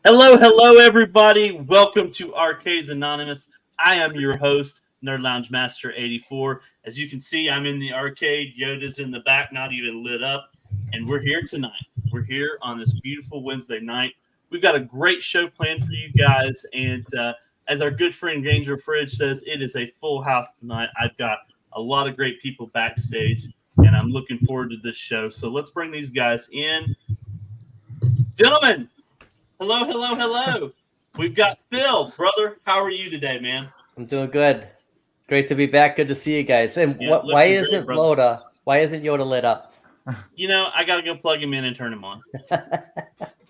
Hello, everybody. Welcome to Arcades Anonymous. I am your host, Nerd Lounge Master 84. As you can see, I'm in the arcade. Yoda's in the back, not even lit up. And we're here tonight. We're here on this beautiful Wednesday night. We've got a great show planned for you guys. And as our good friend Granger Fridge says, it is a full house tonight. I've got a lot of great people backstage, and I'm looking forward to this show. So let's bring these guys in. Gentlemen, hello. We've got Phil. Brother, how are you today, man? I'm doing good. Great to be back. Good to see you guys. And why isn't Yoda lit up? You know, I got to go plug him in and turn him on.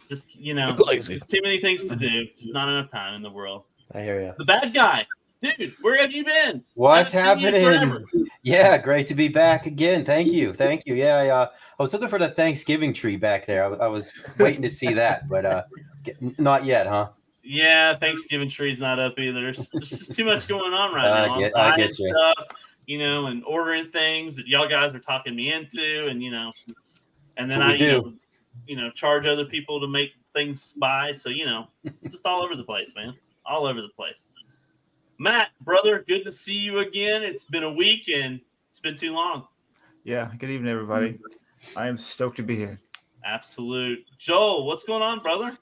Just too many things to do. Just not enough time in the world. I hear you. The bad guy. Dude, where have you been? What's happening? Yeah, great to be back again. Thank you. Yeah, I was looking for the Thanksgiving tree back there. I was waiting to see that, but not yet, huh? Yeah, Thanksgiving tree's not up either. There's just too much going on right now. I get you. Stuff, and ordering things that y'all guys are talking me into, and and then I charge other people to make things buy. So it's just all over the place, man. All over the place. Matt, brother, good to see you again. It's been a week and it's been too long. Yeah, good evening, everybody. I am stoked to be here. Absolute. Joel, what's going on, brother?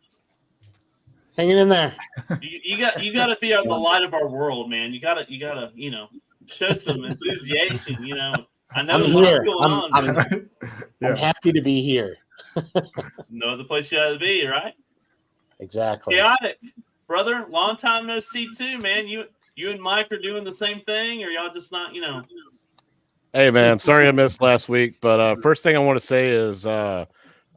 Hanging in there. You got to be the light of our world, man. You gotta show some enthusiasm. I know I'm what's here. going on. I'm happy to be here. No other place you ought to be, right? Exactly. Chaotic, brother. Long time no see, too, man. You and Mike are doing the same thing, or y'all just not, Hey, man, sorry I missed last week, but first thing I want to say is I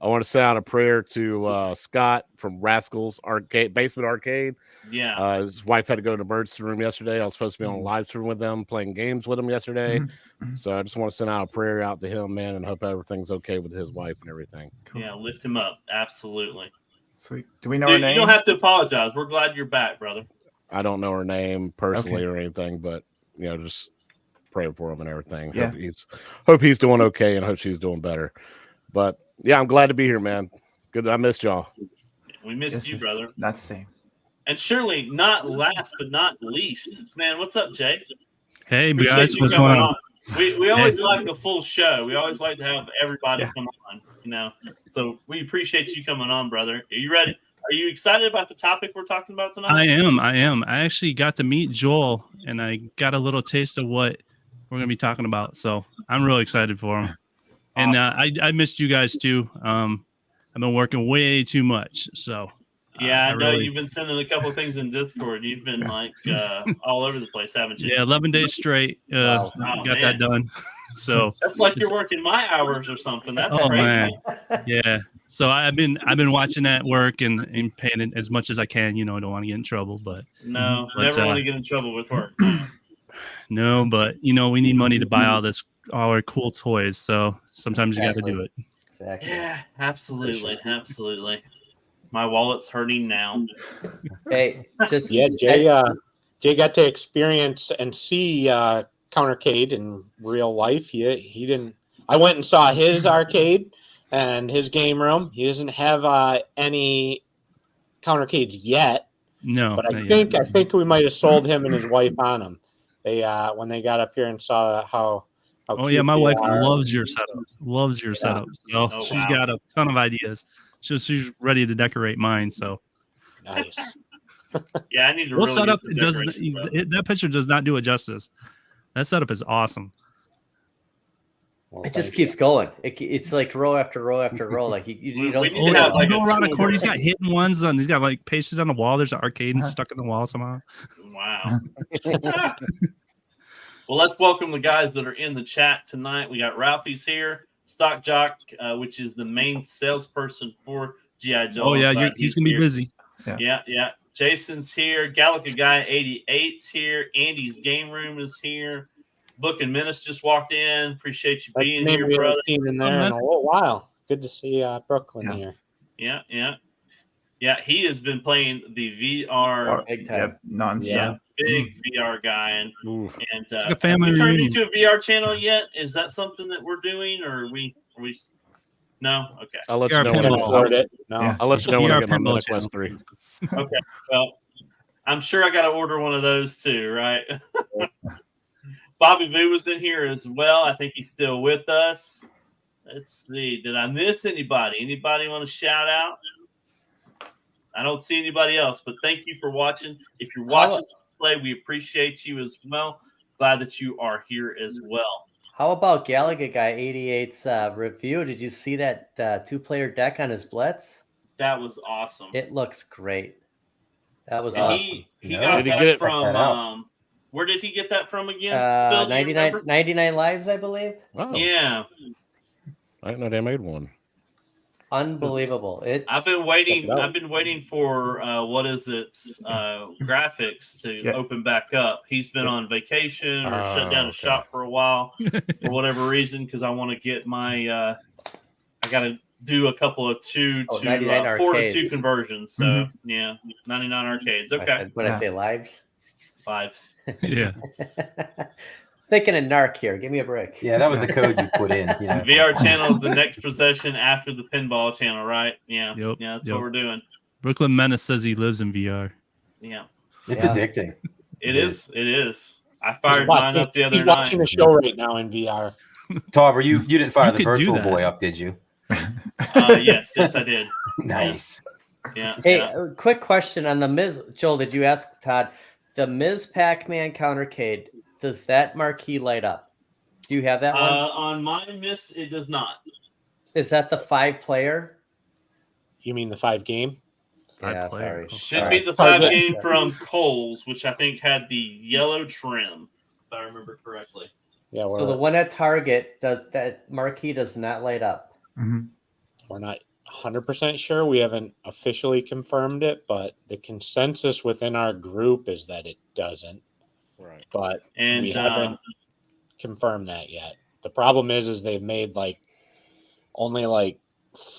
want to send out a prayer to Scott from Rascals Basement Arcade. Yeah. His wife had to go to the emergency room yesterday. I was supposed to be on a live stream with them, playing games with him yesterday. So I just want to send out a prayer out to him, man, and hope everything's okay with his wife and everything. Cool. Yeah, lift him up. Absolutely. Sweet. Do we know her name? You don't have to apologize. We're glad you're back, brother. I don't know her name personally or anything, but just pray for him and everything. Yeah. Hope he's doing okay and hope she's doing better. But yeah, I'm glad to be here, man. Good. I missed y'all. We missed you, brother. That's the same. And surely not last but not least, man. What's up, Jay? Hey, guys. What's going on? We always like a full show. We always like to have everybody come on. So we appreciate you coming on, brother. Are you ready? Are you excited about the topic we're talking about tonight? I am. I actually got to meet Joel, and I got a little taste of what we're going to be talking about. So I'm really excited for him. Awesome. And I missed you guys too. I've been working way too much. So yeah, I know you've been sending a couple of things in Discord. You've been all over the place, haven't you? Yeah, 11 days straight. Got that done. So that's like you're working my hours or something. That's crazy. Man. Yeah. So I've been watching that work and paying it as much as I can. I don't want to get in trouble, but never want to get in trouble with work. No, but we need money to buy all our cool toys. So sometimes you got to do it. Exactly. Yeah, absolutely. My wallet's hurting now. Hey, Jay got to experience and see Countercade in real life. He didn't. I went and saw his arcade and his game room. He doesn't have any Countercades yet. No, but I think we might have sold him and his wife on them. They when they got up here and saw how oh yeah, my wife loves your setup. So she's got a ton of ideas. She's ready to decorate mine. So nice. Yeah, I need to. Well, setup that picture does not do it justice. That setup is awesome. Well, it just keeps going. It's like row after row after row. Like you don't. You go around a corner. He's got hidden ones. He's got like pasted on the wall. There's an arcade stuck in the wall somehow. Wow. Well, let's welcome the guys that are in the chat tonight. We got Ralphie's here, Stock Jock, which is the main salesperson for G.I. Joe. Oh yeah, he's gonna be busy. Yeah. Jason's here. Galaga Guy 88's here. Andy's Game Room is here. Book and Menace just walked in. Appreciate you being here, brother. Seen in there in a little while. Good to see Brooklyn here. Yeah. He has been playing the VR nonstop. Yeah, big VR guy, and a family we turned reunion. into a VR channel yet? Is that something that we're doing, or are we No? Okay. I'll let We you are know when I pinball. Afford it. No. Yeah. I'll let you know when We I are get my pinball Meta Quest channel. 3. Okay. Well, I'm sure I got to order one of those too, right? Bobby Vu was in here as well. I think he's still with us. Let's see. Did I miss anybody? Anybody want to shout out? I don't see anybody else, but thank you for watching. If you're watching play, we appreciate you as well. Glad that you are here as well. How about Gallagher Guy 88's review? Did you see that 2-player deck on his Blitz? That was awesome. It looks great. That was And awesome. He No. got Did he that get it- from where did he get that from again? Phil, do you 99 remember? lives, I believe. Oh, Yeah. I didn't know they made one. Unbelievable. It's I've been Check waiting. it out. I've been waiting for graphics to open back up. He's been on vacation or shut down his shop for a while for whatever reason. Because I want to get my. I got to do a couple of 4 to 2 conversions. So yeah, 99 arcades. Okay, What I say, lives? 5s. Yeah. Thinking of narc here. Give me a break. Yeah, that was the code you put in. You know. VR channel is the next possession after the pinball channel, right? Yeah. Yep. Yeah, that's what we're doing. Brooklyn Menace says he lives in VR. Yeah. It's Yeah. addicting. It is. It is. I fired mine up the other He's night. watching a show right now in VR. Tauber, you didn't fire You the could do virtual that. boy up, did you? Yes, I did. Nice. Yeah. Hey, yeah. quick question on the Ms. Joel, did you ask Todd? The Ms. Pac-Man Countercade, does that marquee light up? Do you have that one? On my Miss, it does not. Is that the 5-player? You mean the 5 game? Yeah, player. sorry. Should Sorry. be the Sorry, 5 yeah. game from Kohl's, which I think had the yellow trim, if I remember correctly. Yeah, So the one at Target, that marquee does not light up. we're not 100% sure. We haven't officially confirmed it, but the consensus within our group is that it doesn't. Right. But And we haven't confirmed that yet. The problem is they've made only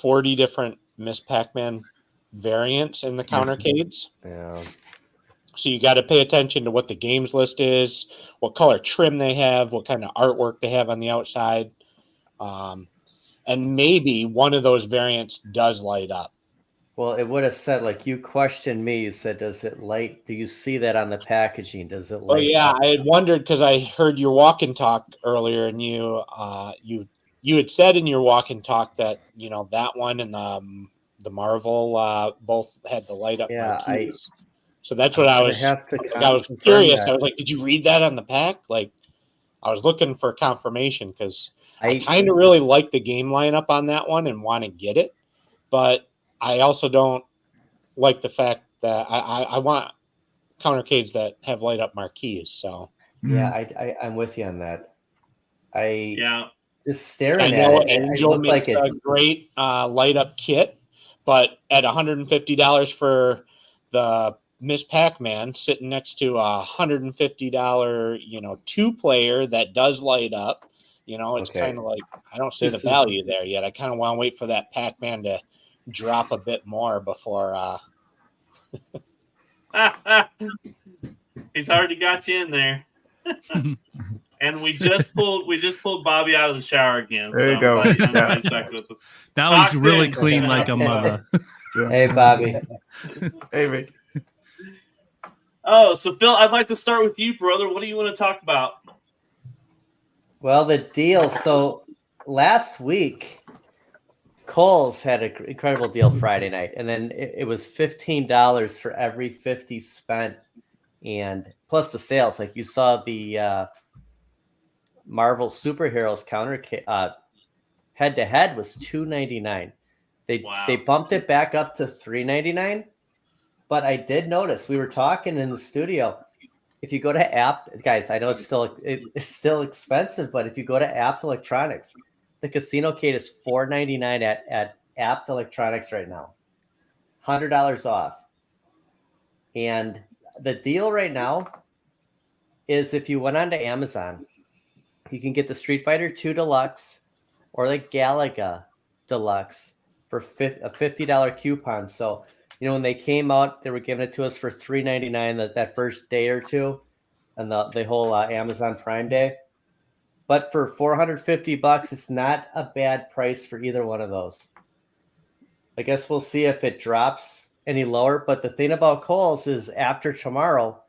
40 different Miss Pac-Man variants in the countercades. Yeah. So you got to pay attention to what the games list is, what color trim they have, what kind of artwork they have on the outside. And maybe one of those variants does light up. Well, it would have said, you questioned me. You said, does it light? Do you see that on the packaging? Does it light? Oh yeah, up? I had wondered because I heard your walk and talk earlier, and you had said in your walk and talk that that one and the Marvel both had the light up marquees. So that's what I was curious. That. I was like, did you read that on the pack? I was looking for confirmation because I kind of really like the game lineup on that one and want to get it, but I also don't like the fact that I want countercades that have light up marquees. So yeah, I'm with you on that. Just staring I at know it. Angel makes a great light up kit, but at $150 for the Miss Pac-Man, sitting next to a $150 2-player that does light up, it's kind of I don't see the value there yet. I kind of want to wait for that Pac-Man to drop a bit more before he's already got you in there. And we just pulled Bobby out of the shower again. There you go. Back with us. Now he's really clean like a mother. Hey, Bobby. Hey, Rick. Oh, so Phil, I'd like to start with you, brother. What do you want to talk about? Well, the deal. So last week, Kohl's had an incredible deal Friday night, and then it was $15 for every 50 spent, and plus the sales. Like you saw the Marvel superheroes counter head to head was $2.99. They bumped it back up to $3.99. But I did notice we were talking in the studio. If you go to Apt, guys, I know it's still expensive, but if you go to Apt Electronics, the Casino-cade is $4.99 at Apt Electronics right now, $100 off. And the deal right now is if you went onto Amazon, you can get the Street Fighter 2 Deluxe or the Galaga Deluxe for a $50 coupon. So when they came out, they were giving it to us for $3.99 that first day or two, and the whole Amazon Prime Day. But for $450, it's not a bad price for either one of those. I guess we'll see if it drops any lower. But the thing about Kohl's is after tomorrow,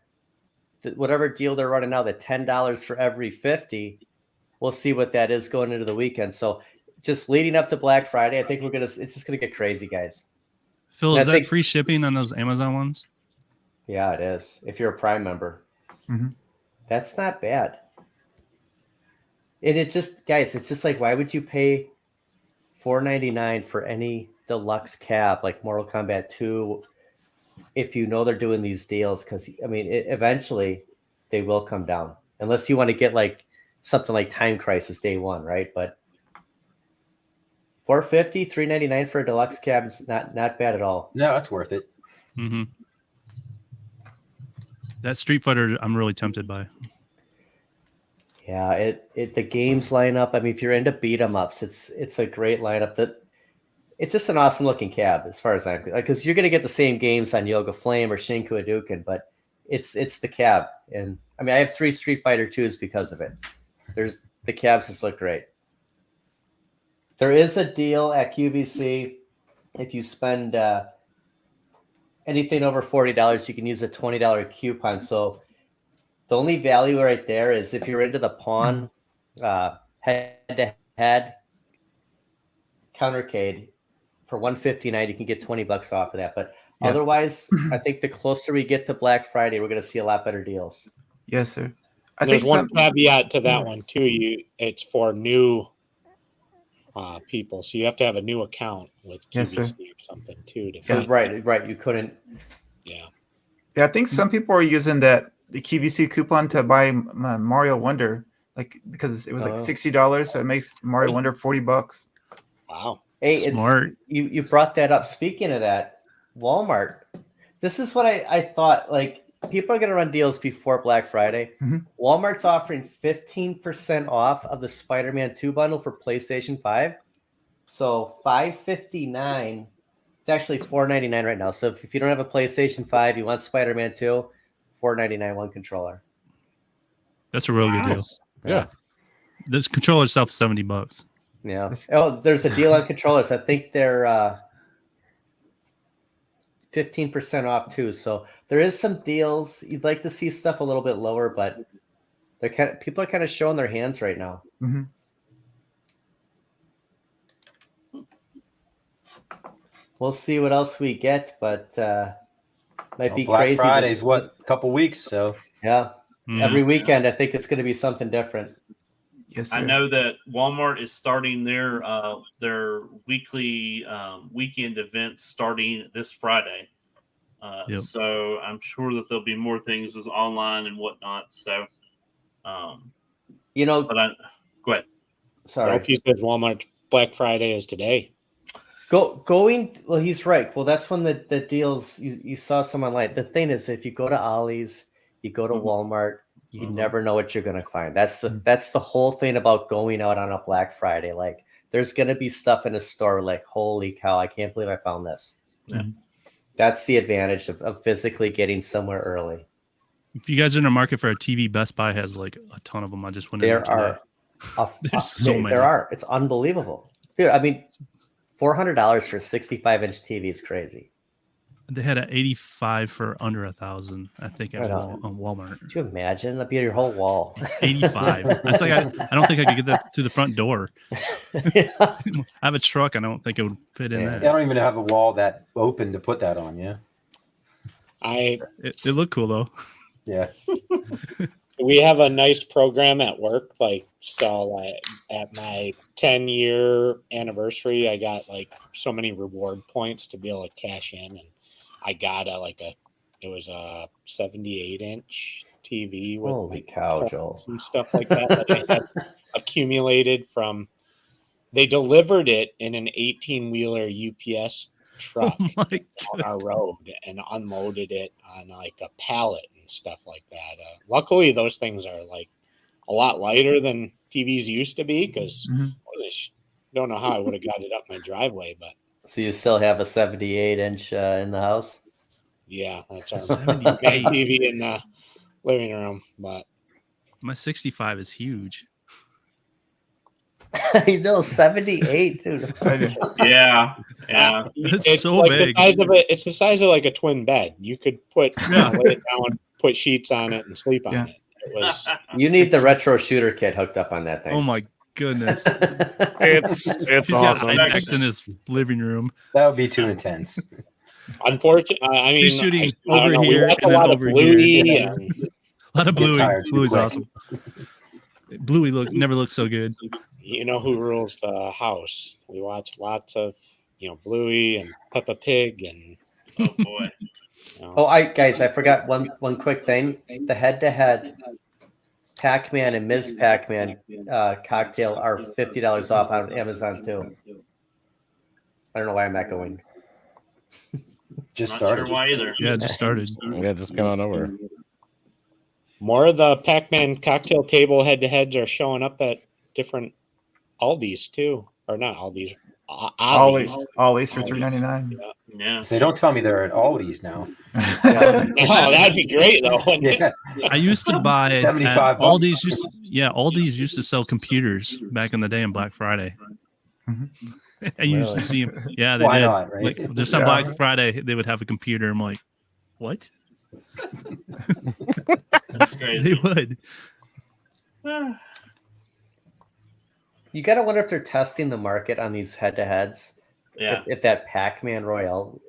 whatever deal they're running now, the $10 for every 50, we'll see what that is going into the weekend. So just leading up to Black Friday, I think it's just gonna get crazy, guys. Phil, And is I that think- free shipping on those Amazon ones? Yeah, it is. If you're a Prime member, that's not bad. And it just, guys, it's just like, why would you pay $4.99 for any deluxe cab like Mortal Kombat 2 if you know they're doing these deals? Because I mean, eventually they will come down, unless you want to get like something like Time Crisis Day 1, right? But $450, $3.99 for a deluxe cab is not bad at all. No, that's worth it. Mm-hmm. That Street Fighter, I'm really tempted by. Yeah, the games lineup. I mean, if you're into beat 'em ups, it's a great lineup. It's just an awesome looking cab as far as I'm concerned, because you're gonna get the same games on Yoga Flame or Shinku Hadouken, but it's the cab. And I mean, I have 3 Street Fighter 2s because of it. The cabs just look great. There is a deal at QVC. If you spend anything over $40, you can use a $20 coupon. So the only value right there is if you're into the pawn head-to-head countercade for $159, you can get $20 off of that. But otherwise, I think the closer we get to Black Friday, we're going to see a lot better deals. Yes, sir. There's one caveat to that one too. It's for new people, so you have to have a new account with QVC or something too. Right. You couldn't. Yeah. Yeah, I think some people are using the QVC coupon to buy Mario Wonder, like because it was like $60, so it makes Mario Wonder $40. Wow. Hey, Smart. You brought that up. Speaking of that, Walmart. This is what I thought. Like, people are going to run deals before Black Friday. Walmart's offering 15% off of the Spider-Man 2 bundle for PlayStation 5. So $559. It's actually $4.99 right now. So if you don't have a PlayStation 5, you want Spider-Man 2, $4.99 one controller. That's a real good deal. Yeah. This controller itself is $70. Yeah. Oh, there's a deal on controllers. I think they're 15% off too. So there is some deals. You'd like to see stuff a little bit lower, but people are kind of showing their hands right now. We'll see what else we get, but might be Black crazy. Friday's a couple weeks, so yeah. Every weekend, I think it's going to be something different. Yes, sir. I know that Walmart is starting their weekly weekend events starting this Friday. So I'm sure that there'll be more things as online and whatnot. So, but go ahead. Sorry. He says Walmart Black Friday is today. Well, he's right. Well, that's when the deals you saw some online. The thing is, if you go to Ollie's, you go to Walmart, you never know what you're gonna find. That's the whole thing about going out on a Black Friday. Like, there's gonna be stuff in a store like, holy cow, I can't believe I found this. Yeah. That's the advantage of physically getting somewhere early. If you guys are in the market for a TV, Best Buy has like a ton of them. I just went in there today. There's so many. There are. It's unbelievable. Dude, I mean, $400 for a 65-inch TV is crazy. They had an 85 for under $1,000, I think, Right on Walmart. Could you imagine? That'd be your whole wall. 85. That's like I don't think I could get that through the front door. I have a truck. I don't think it would fit in I there. don't even have a wall that open to put that on. Yeah. It looked cool though. Yeah. We have a nice program at work. Like, so at my 10-year anniversary, I got like so many reward points to be able to cash in, and I got it was a 78-inch TV with holy cow, Joel, and stuff like that I had accumulated from. They delivered it in an 18-wheeler UPS truck on our road and unloaded it on like a pallet and stuff like that. Luckily, those things are like a lot lighter than TVs used to be, because don't know how I would have got it up my driveway. But so you still have a 78-inch in the house? Yeah, that's our TV in the living room. But my 65 is huge. I know, 78, dude. Yeah. It's so like big. The size of it, it's the size of like a twin bed. You could lay it down, put sheets on it, and sleep on it. It was. You need the retro shooter kit hooked up on that thing. Oh my goodness. It's He's awesome. got IMAX in his living room. That would be too intense. Unfortunately, I mean, He's shooting I don't over know, we here watched and a then lot of over Bluey here. and A lot of Get Bluey. tired too Bluey's quick. awesome. Bluey never looked so good. you know who rules the house. We watched lots of Bluey and Peppa Pig and Oh boy. Guys, I forgot one quick thing. The head-to-head Pac-Man and Ms. Pac-Man cocktail are $50 off on Amazon too. I don't know why I'm echoing. Just Not started. sure why either. Yeah, it just started. Yeah, just come on over. more of the Pac-Man cocktail table head-to-heads are showing up at different Aldi's too, or not Aldi's. Ollie's. Ollie's for $3.99. Yeah. So don't tell me they're at Aldi's now. Oh, that'd be great though. Wouldn't it? Yeah. I used to buy at 75 bucks. Aldi's used to sell computers back in the day on Black Friday. Mhm. I used to see them. Yeah, they Why did. not, right? Like, just on Black Friday, they would have a computer. I'm like, what? That's crazy. They would. You gotta wonder if they're testing the market on these head-to-heads. Yeah. If that Pac-Man Royale,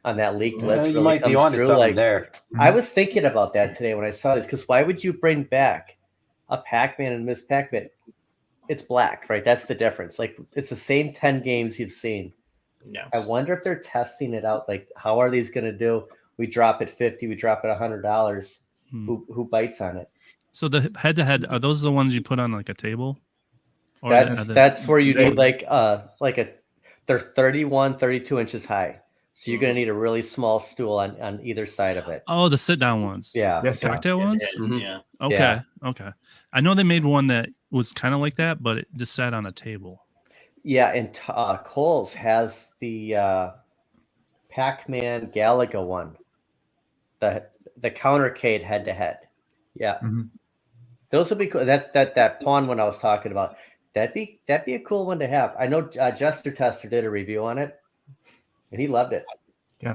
on that leaked list You really might be comes onto through. something Like, there. I was thinking about that today when I saw this, because why would you bring back a Pac-Man and Miss Pac-Man? It's black, right? That's the difference. Like, it's the same 10 games you've seen. Yeah. I wonder if they're testing it out. Like, how are these going to do? We drop it 50, we drop it $100. Who bites on it? So the head-to-head, are those the ones you put on like a table? Or That's where you need they're 31, 32 inches high. So you're going to need a really small stool on either side of it. Oh, the sit-down ones. Yeah. Yes, sir. Cocktail ones? Mhm. Yeah. Okay. Yeah. Okay. I know they made one that was kind of like that, but it just sat on a table. Yeah, and Kohl's has the Pac-Man Galaga one, the Countercade head-to-head. Yeah, Mhm. those would be cool. That's that pawn one I was talking about. That'd be a cool one to have. I know Jester Tester did a review on it, and he loved it.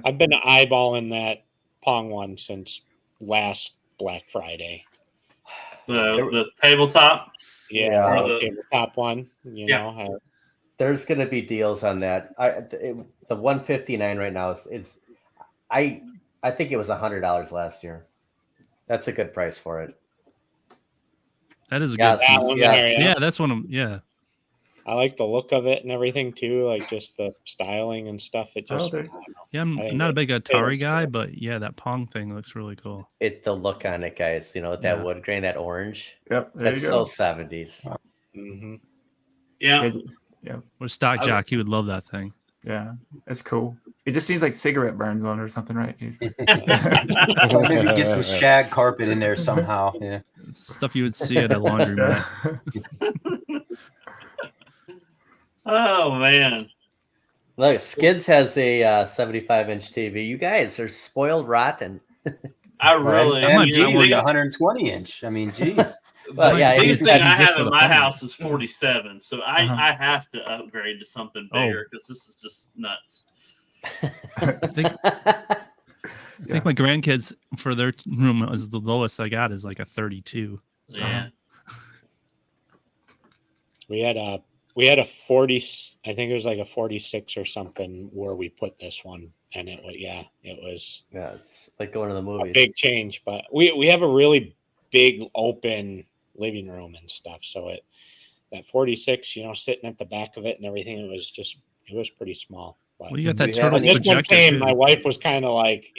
I've been eyeballing that Pong one since last Black Friday. The tabletop. Yeah, Yeah. the tabletop one. You know, There's going to be deals on that. The 159 right now is I think it was $100 last year. That's a good price for it. That is a Yes, good that piece. one yes. there, Yeah, that's one of them. Yeah. I like the look of it and everything too, like just the styling and stuff. It just, there- I don't know. Yeah, I'm I think not a big Atari looks guy, cool. but yeah, that Pong thing looks really cool. The look on it, guys. That Yeah. wood grain, that orange. Yep, there That's you go. so 70s. Mm-hmm. Yeah. Or Stock Jock, he would love that thing. Yeah, it's cool. It just seems like cigarette burns on it or something, right? Maybe get some shag carpet in there somehow. Yeah. Stuff you would see at a laundromat. Oh man. Look, Skids has a 75-inch TV. You guys are spoiled rotten. I really. I might MG be- with 120 inch. I mean, geez. Well, yeah, Might be Biggest he's thing got- I just have for in the my fun of it. house is 47, so I have to upgrade to something bigger because this is just nuts. I think my grandkids for their room is the lowest I got is like a 32. So. Yeah. We had a 40. I think it was like a 46 or something where we put this one, and it was Yeah, it's like going to the a movies. big change. But we have a really big open living room and stuff, so that 46, sitting at the back of it and everything, it was pretty small. But Well, you got Do that you have turtles any- this one projector came, too. my wife was kind of like,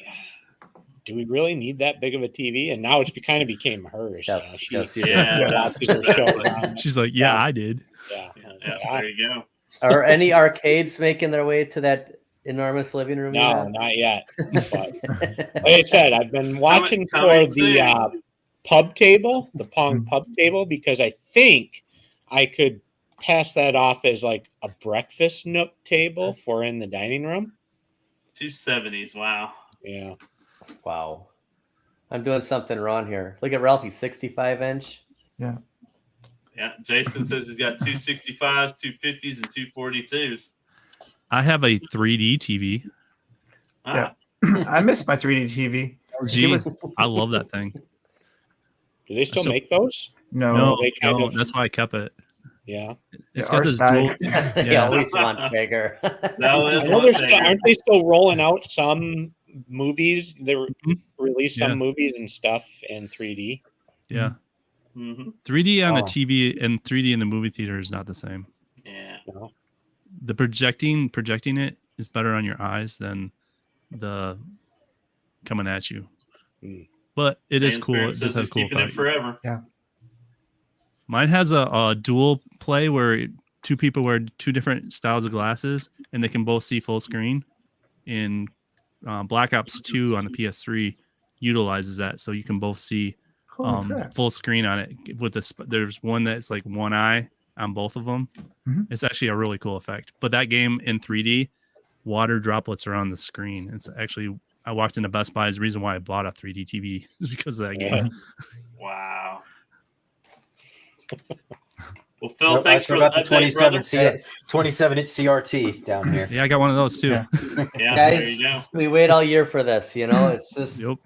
do we really need that big of a TV? And now it's kind of became hers. Yes, She yes, you do. Yeah. watches her shows on. She's like, yeah, I did. Yeah. Yeah, there you go. Are any arcades making their way to that enormous living room? you No, have? not yet. But like I said, I've been watching coming for soon. the pub table, the Pong pub table, because I think I could pass that off as like a breakfast nook table for in the dining room. 270s. Wow. Yeah. Wow. I'm doing something wrong here. Look at Ralphie, 65-inch. Yeah. Yeah, Jason says he's got 265s, 250s, and 242s. I have a 3D TV. Ah, I miss my 3D TV. Geez, I love that thing. Do they still So- make those? No, they kind of- that's why I kept it. Yeah. It's Yeah, got this ours dual. died. You Yeah, always want bigger. that I was know one they're thing. still, aren't they still rolling out some movies? They Mhm. release some Yeah. movies and stuff in 3D. yeah. Mhm. 3D on Oh. a TV and 3D in the movie theater is not the same. Yeah. No. The projecting it is better on your eyes than the coming at you. Mm. But it is James cool. Barrett It says does have he's cool keeping it effect. forever. Mine has a dual play where two people wear two different styles of glasses and they can both see full screen. In Black Ops 2 on the PS3 utilizes that, so you can both see Holy crap. full screen on it. With this, there's one that's like one eye on both of them. Mhm. It's actually a really cool effect. But that game in 3D, water droplets are on the screen. It's actually, I walked into Best Buy. The reason why I bought a 3D TV is because of that game. Yeah. Wow. Well, Phil, Nope, I thanks still for got the the update, brother. 27-inch CRT down here. Yeah, I got one of those too. Yeah. Yeah, there Guys, you go. we wait all year for this, It's just Yep.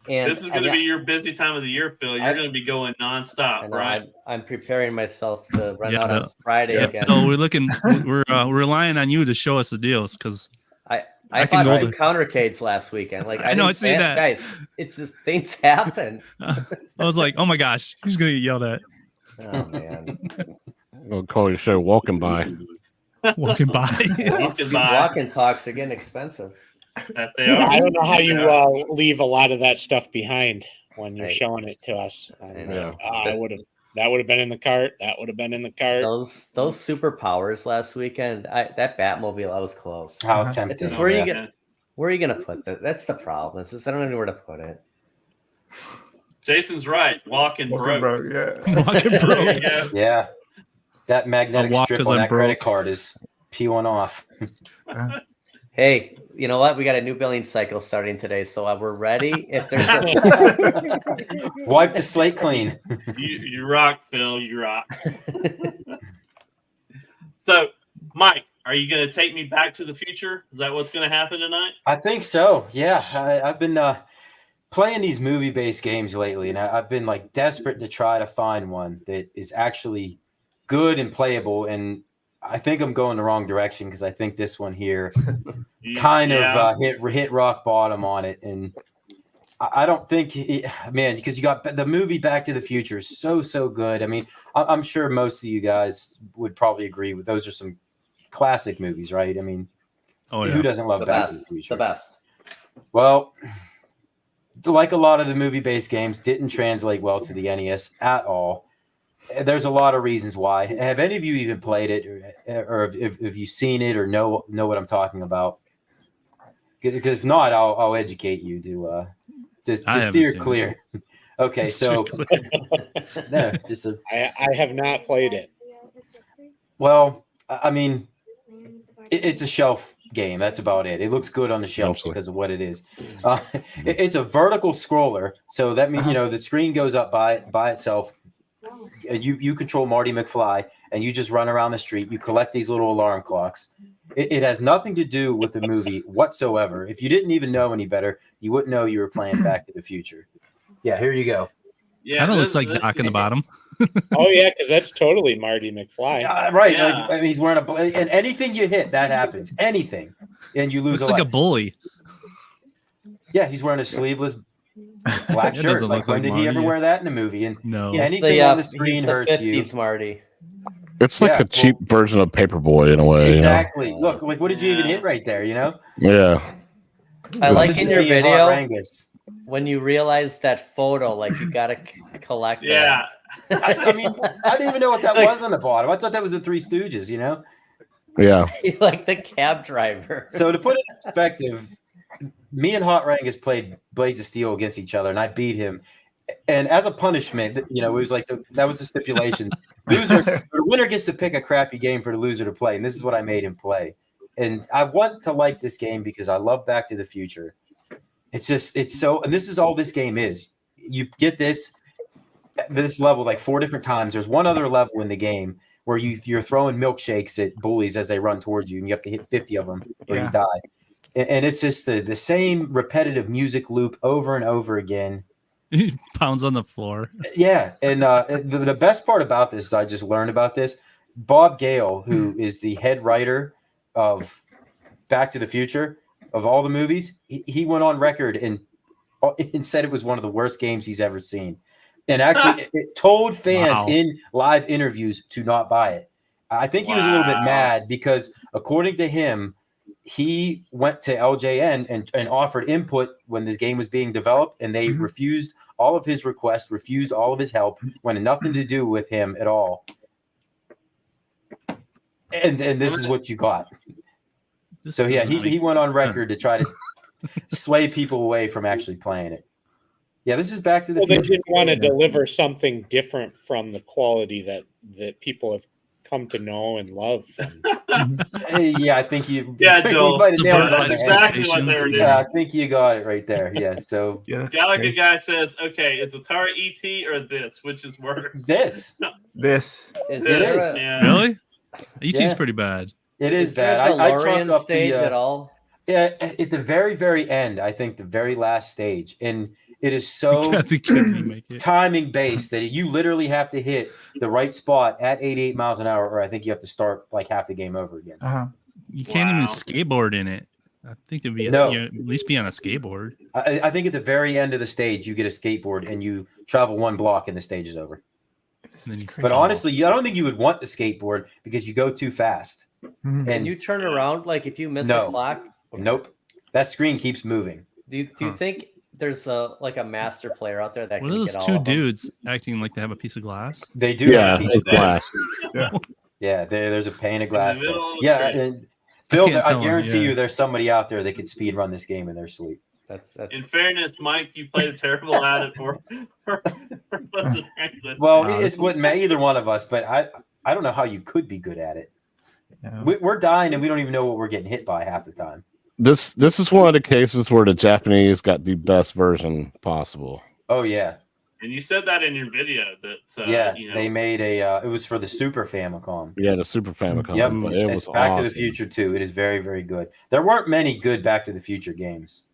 and This is going to be your busy time of the year, Phil. You're going to be going I nonstop, know, right? I'm preparing myself to run Yeah, out on Friday Yeah, again. Phil, we're relying on you to show us the deals because I can bought go 2 Countercades last weekend. Like I know, didn't I see plan- that. guys. It's just things happen. I was like, oh my gosh, who's gonna get yelled at Oh man, I'll call your show Walking By. walking by? Walking these by. walk-in talks are getting expensive. That they are. I don't know how you leave a lot of that stuff behind when you're Right. showing it to us. Yeah. I would have. That would have been in the cart. That would have been in the cart. Those superpowers last weekend. That Batmobile, I was close. How Uh-huh. tempting. It's just Oh, where yeah. you get. Where are you gonna put that? That's the problem. It's just I don't know where to put it. Jason's right. Walking Welcome, broke. bro. Yeah. Walking There broke. you go. Yeah. That magnetic I walk strip 'cause on I'm that credit broke. card is peeling off. Hey, you know what? We got a new billing cycle starting today, so we're ready. If there's a, Wipe the slate clean. You rock, Phil. You rock. So, Mike, are you going to take me back to the future? Is that what's going to happen tonight? I think so. Yeah. I've been playing these movie-based games lately, and I've been like desperate to try to find one that is actually good and playable. And I think I'm going the wrong direction because I think this one here kind of hit rock bottom on it. And I don't think, man, because you got the movie Back to the Future is so good. I mean, I'm sure most of you guys would probably agree with those are some classic movies, right? I mean, Oh who yeah. doesn't love the Back to best, the Future? the best. Well, like a lot of the movie-based games, didn't translate well to the NES at all. There's a lot of reasons why. Have any of you even played it, or have you seen it, or know what I'm talking about? Because if not, I'll educate you to I haven't steer seen clear. Okay, so no, just I have not played it. well, I mean, it's a shelf game. That's about it. It looks good on the shelf Absolutely. because of what it is. It's a vertical scroller, so that means the screen goes up by itself. You control Marty McFly, and you just run around the street. You collect these little alarm clocks. It has nothing to do with the movie whatsoever. If you didn't even know any better, you wouldn't know you were playing Back to the Future. Yeah, here you go. Yeah, Kind of looks this- like this Doc in the is- bottom. Oh yeah, because that's totally Marty McFly. Yeah, right. Yeah. Like, I mean, he's wearing and anything you hit, that happens. Anything, and you lose Looks a like a life. bully. Yeah, he's wearing a sleeveless black It shirt. doesn't Like look when like did he ever Marty. wear that in a movie? And No. Yeah. Anything on the screen he's the hurts you. 50s, Marty. It's like Yeah, the cheap version of Paperboy in a way. exactly. Look, like what did you even Yeah. hit right there? You know, You know? Yeah. I like This in is your Ian video Rangus. when you realize that photo, like you gotta collect. Yeah. I mean, I didn't even know what that was on the bottom. I thought that was the Three Stooges. You know. Yeah. like the cab driver. So to put it in perspective, me and Hot Rangus played Blades of Steel against each other, and I beat him. And as a punishment, it was like that was the stipulation. The winner gets to pick a crappy game for the loser to play, and this is what I made him play. And I want to like this game because I love Back to the Future. It's so, and this is all this game is. You get this, this level like 4 different times. There's one other level in the game where you're throwing milkshakes at bullies as they run towards you, and you have to hit 50 of them or you die. And it's just the same repetitive music loop over and over again. He pounds on the floor. Yeah, and the best part about this, I just learned about this. Bob Gale, who is the head writer of Back to the Future, of all the movies, he went on record and said it was one of the worst games he's ever seen. And actually, it told fans in live interviews to not buy it. I think he was a little bit mad because, according to him, he went to LJN and offered input when this game was being developed, and they refused all of his requests, refused all of his help, wanted nothing to do with him at all. And this is what you got. So yeah, he went on record to try to sway people away from actually playing it. Yeah, this is Back to the Future. They didn't want to deliver something different from the quality that people have come to know and love. Yeah, I think you. Yeah, Joel. That's exactly what they were doing. Yeah, I think you got it right there. Yeah, so Gallagher guy says, "Okay, is Atari ET or this? Which is worse?" This. Yeah. Really? ET's pretty bad. It is bad. I chalked up stage at all. Yeah, at the very, very end, I think the very last stage, and it is so timing based that you literally have to hit the right spot at 88 miles an hour, or I think you have to start like half the game over again. You can't even skateboard in it. I think there'd be at least be on a skateboard. I think at the very end of the stage, you get a skateboard and you travel 1 block and the stage is over. But honestly, I don't think you would want the skateboard because you go too fast. And you turn around, like if you miss a clock. Nope. That screen keeps moving. Do you think there's a master player out there that what can are those get two all of them? dudes acting like they have a piece of glass? They do. Yeah, have a piece of glass. Yeah, there's a pane of glass there. Yeah, and Phil, I guarantee you there's somebody out there that could speed run this game in their sleep. That's in fairness, Mike, you played terrible at it for well, it wouldn't matter either one of us, but I don't know how you could be good at it. No. We're dying and we don't even know what we're getting hit by half the time. This is one of the cases where the Japanese got the best version possible. Oh yeah. And you said that in your video that they made it was for the Super Famicom. Yeah, the Super Famicom. Yep, but it's it was Back awesome. to the Future 2. It is very, very good. There weren't many good Back to the Future games.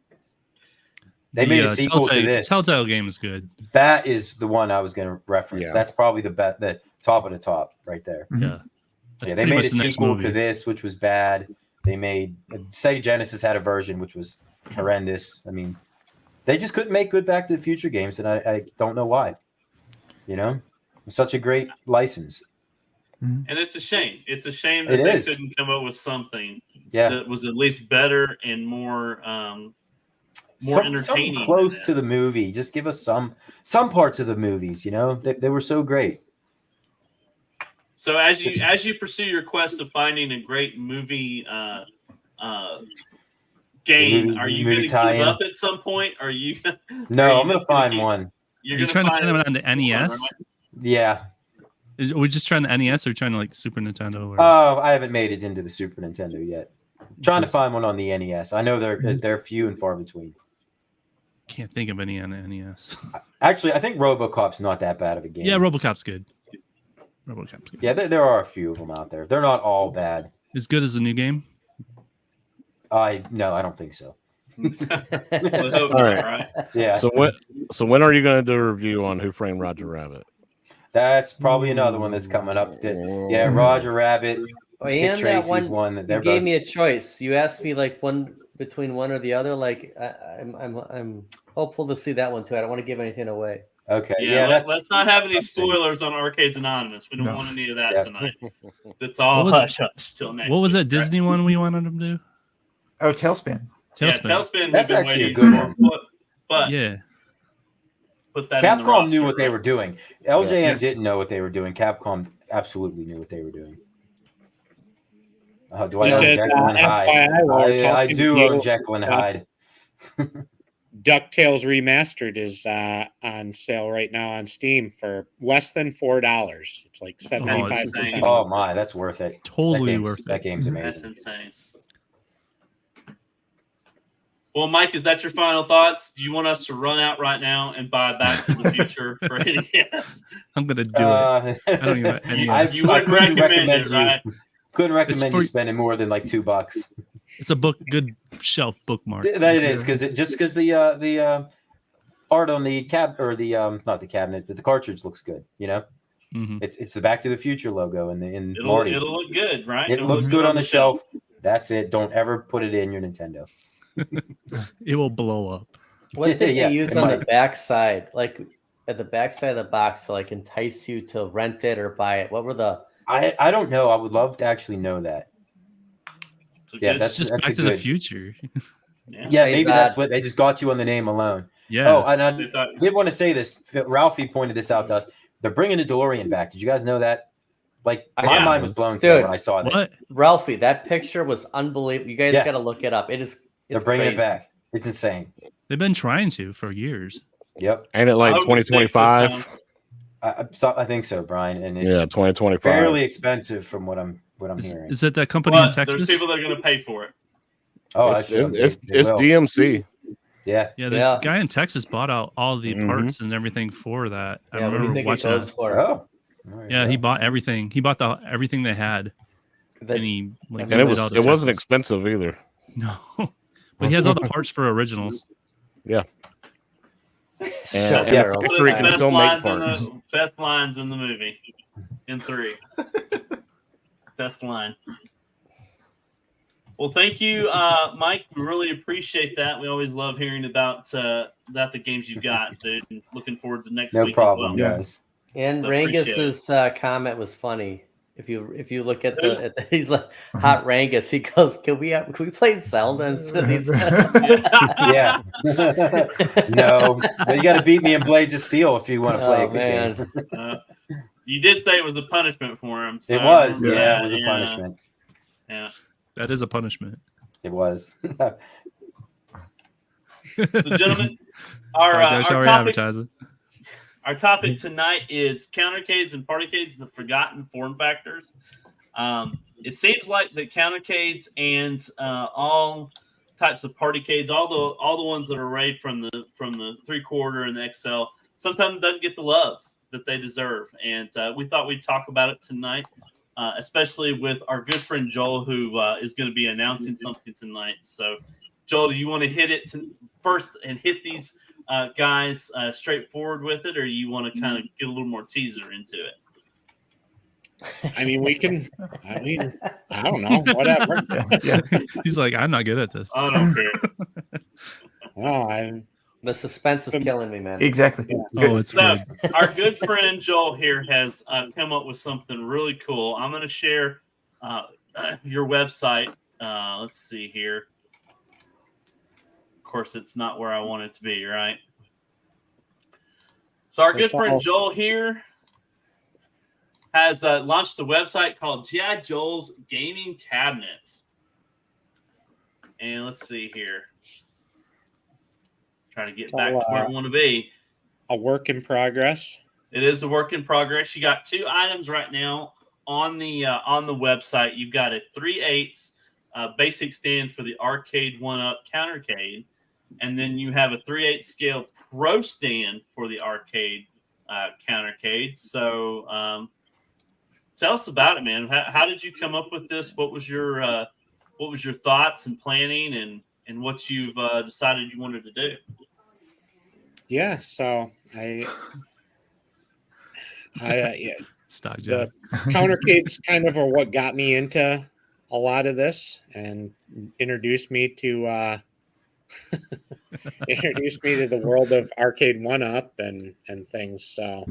They made a sequel to this. Telltale game is good. That is the one I was going to reference. Yeah. That's probably the top of the top right there. Yeah. Yeah, they made a sequel to this, which was bad. They made Sega Genesis had a version which was horrendous. I mean, they just couldn't make good Back to the Future games, and I don't know why. You know, it's such a great license. And it's a shame. It's a shame that they couldn't come up with something that was at least better and more entertaining. Something close to the movie. Just give us some parts of the movies. You know, they were so great. So as you pursue your quest of finding a great movie game, are you going to give up at some point? Are you? No, I'm going to find one. You're trying to find them on the NES? Yeah. Are we just trying the NES or trying to like Super Nintendo? Or... Oh, I haven't made it into the Super Nintendo yet. I'm trying to find one on the NES. I know they're few and far between. Can't think of any on the NES. Actually, I think RoboCop's not that bad of a game. Yeah, RoboCop's good. Yeah, there are a few of them out there. They're not all bad. As good as the new game? No, I don't think so. All right. Yeah. So when are you going to do a review on Who Framed Roger Rabbit? That's probably another one that's coming up. Yeah, Roger Rabbit. And that one you gave me a choice. You asked me like between one or the other. Like I'm hopeful to see that one too. I don't want to give anything away. Okay. Yeah, let's not have any spoilers on Arcades Anonymous. We don't want any of that tonight. That's all hush till next. What was that Disney one we wanted them to do? Oh, Tailspin. Tailspin. That's actually a good one. But yeah. Put that Capcom knew what they were doing. LJN didn't know what they were doing. Capcom absolutely knew what they were doing. Do I own Jekyll and Hyde? I do own Jekyll and Hyde. DuckTales Remastered is on sale right now on Steam for less than $4. It's like 75 cents. Oh my, that's worth it. Totally worth it. That game's amazing. That's insane. Well, Mike, is that your final thoughts? Do you want us to run out right now and buy Back to the Future for NES? I'm gonna do it. I don't even. NES. You wouldn't recommend it, right? Couldn't recommend for- you spending more than like $2. It's a good shelf bookmark. That it is because the art on the not the cabinet, but the cartridge looks good. You know, Mhm. it's the Back to the Future logo in It'll Marty. look good, right? It looks good on the shelf. That's it. Don't ever put it in your Nintendo. It will blow up. What did Yeah, they use it on might. the backside? Like at the backside of the box to like entice you to rent it or buy it? What were the I don't know. I would love to actually know that. Yeah, It's just Back to the Future. Yeah, maybe that's what they just got you on the name alone. Yeah. Oh, and I did want to say this. Ralphie pointed this out to us. They're bringing the DeLorean back. Did you guys know that? Like my mind was blown today when I saw this. What? Ralphie, that picture was unbelievable. You guys got to look it up. They're bringing crazy. it back. It's insane. They've been trying to for years. Yep. Ain't it like 2025? I think so, Brian. And it's 2025. fairly expensive from what I'm hearing. Is it that company in Texas? There's people that are going to pay for it. Oh, it's DMC. Yeah. Yeah, the guy in Texas bought out all the parts and everything for that. I remember watching that. Oh. Yeah, he bought everything. He bought everything they had. And he it wasn't expensive either. No. But he has all the parts for originals. Yeah. And the factory can still make parts. Best lines in the movie. In 3. Best line. Well, thank you, Mike. We really appreciate that. We always love hearing about the games you've got, dude. And looking forward to next week. No problem, as well. guys. And Rangus's comment was funny. If you look at he's like Hot Rangus. He goes, "Can we play Zelda instead of these?" Yeah. No, but you got to beat me in Blades of Steel if you want to play a good game. You did say it was a punishment for him. So, it was. Yeah, it was a punishment. Yeah. That is a punishment. It was. So, gentlemen, our topic tonight is Countercades and Partycades, the forgotten form factors. It seems like the Countercades and all types of Partycades, all the ones that are rated from the 3/4 and the XL, sometimes doesn't get the love that they deserve. And we thought we'd talk about it tonight, especially with our good friend Joel, who is going to be announcing something tonight. So, Joel, do you want to hit it first and hit these guys straightforward with it, or you want to kind of get a little more teaser into it? I mean, I don't know, whatever. Yeah. He's like, I'm not good at this. I don't care. No, The suspense is killing me, man. Exactly. Oh, it's good. Our good friend Joel here has come up with something really cool. I'm going to share your website. Let's see here. Of course, it's not where I want it to be, right? So our good friend Joel here has launched a website called G.I. Joel's Gaming Cabinets. And let's see here. Trying to get back to where I want to be. a work in progress. It is a work in progress. You got 2 items right now on the website. You've got a 3/8 basic stand for the Arcade 1-Up Countercade, and then you have a 3/8 scale Pro stand for the Arcade Countercade. So tell us about it, man. How did you come up with this? What was your thoughts and planning, and what you've decided you wanted to do? Yeah, so Stock the job. countercades kind of are what got me into a lot of this and introduced me to the world of Arcade 1-Up and things. So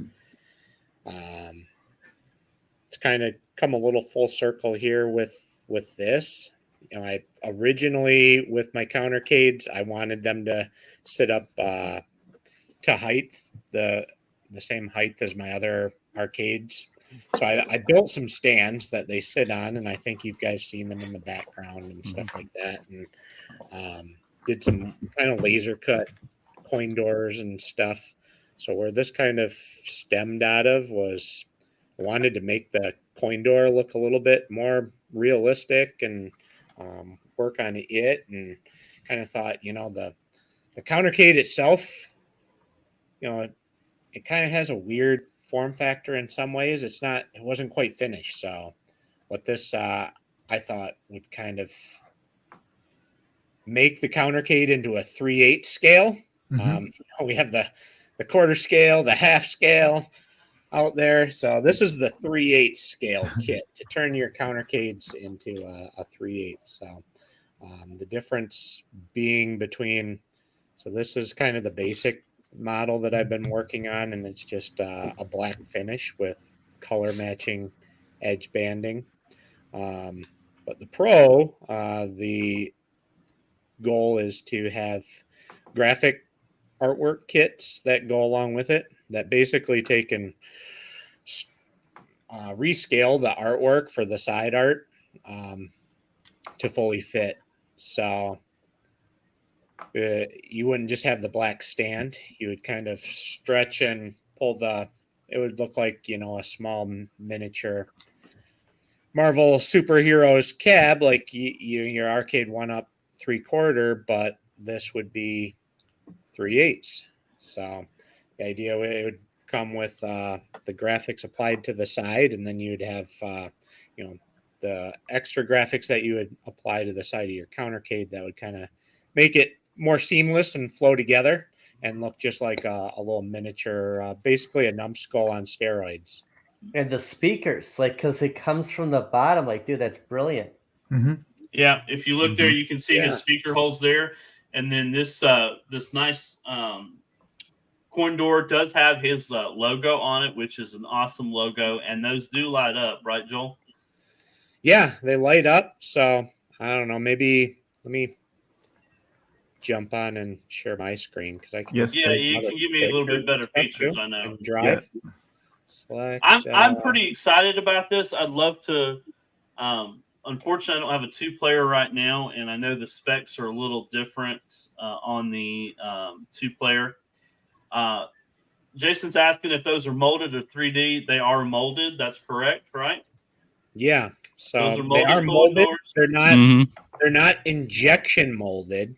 it's kind of come a little full circle here with this. You know, I originally with my countercades, I wanted them to sit up to height, the same height as my other arcades. So I built some stands that they sit on, and I think you guys seen them in the background and stuff like that. And did some kind of laser cut coin doors and stuff. So where this kind of stemmed out of was I wanted to make the coin door look a little bit more realistic and work on it and kind of thought, the Countercade itself, it kind of has a weird form factor in some ways. It wasn't quite finished. So what this, I thought would kind of make the Countercade into a 3/8 scale. We have the quarter scale, the half scale out there. So this is the 3/8 scale kit to turn your Countercades into a 3/8. So the difference being between, so this is kind of the basic model that I've been working on, and it's just a black finish with color matching edge banding. But the Pro, the goal is to have graphic artwork kits that go along with it that basically take and rescale the artwork for the side art to fully fit. So you wouldn't just have the black stand. You would kind of stretch and pull it would look like, a small miniature Marvel superheroes cab, like your arcade 1-up 3/4, but this would be 3/8. So the idea, it would come with the graphics applied to the side, and then you'd have the extra graphics that you would apply to the side of your Countercade that would kind of make it more seamless and flow together and look just like a little miniature, basically a numbskull on steroids. And the speakers, because it comes from the bottom, dude, that's brilliant. Yeah, if you look there, you can see his speaker holes there, and then this nice coin door does have his logo on it, which is an awesome logo, and those do light up, right, Joel? Yeah, they light up. So I don't know, maybe let me jump on and share my screen because I can. Yes, you can give me a little bit better features. I know. And drive. Yeah. Select, I'm pretty excited about this. I'd love to. Unfortunately, I don't have a 2-player right now, and I know the specs are a little different on the 2-player. Jason's asking if those are molded or 3D. They are molded. That's correct, right? Yeah. So Those are they are molded. doors. They're not. Mhm. They're not injection molded,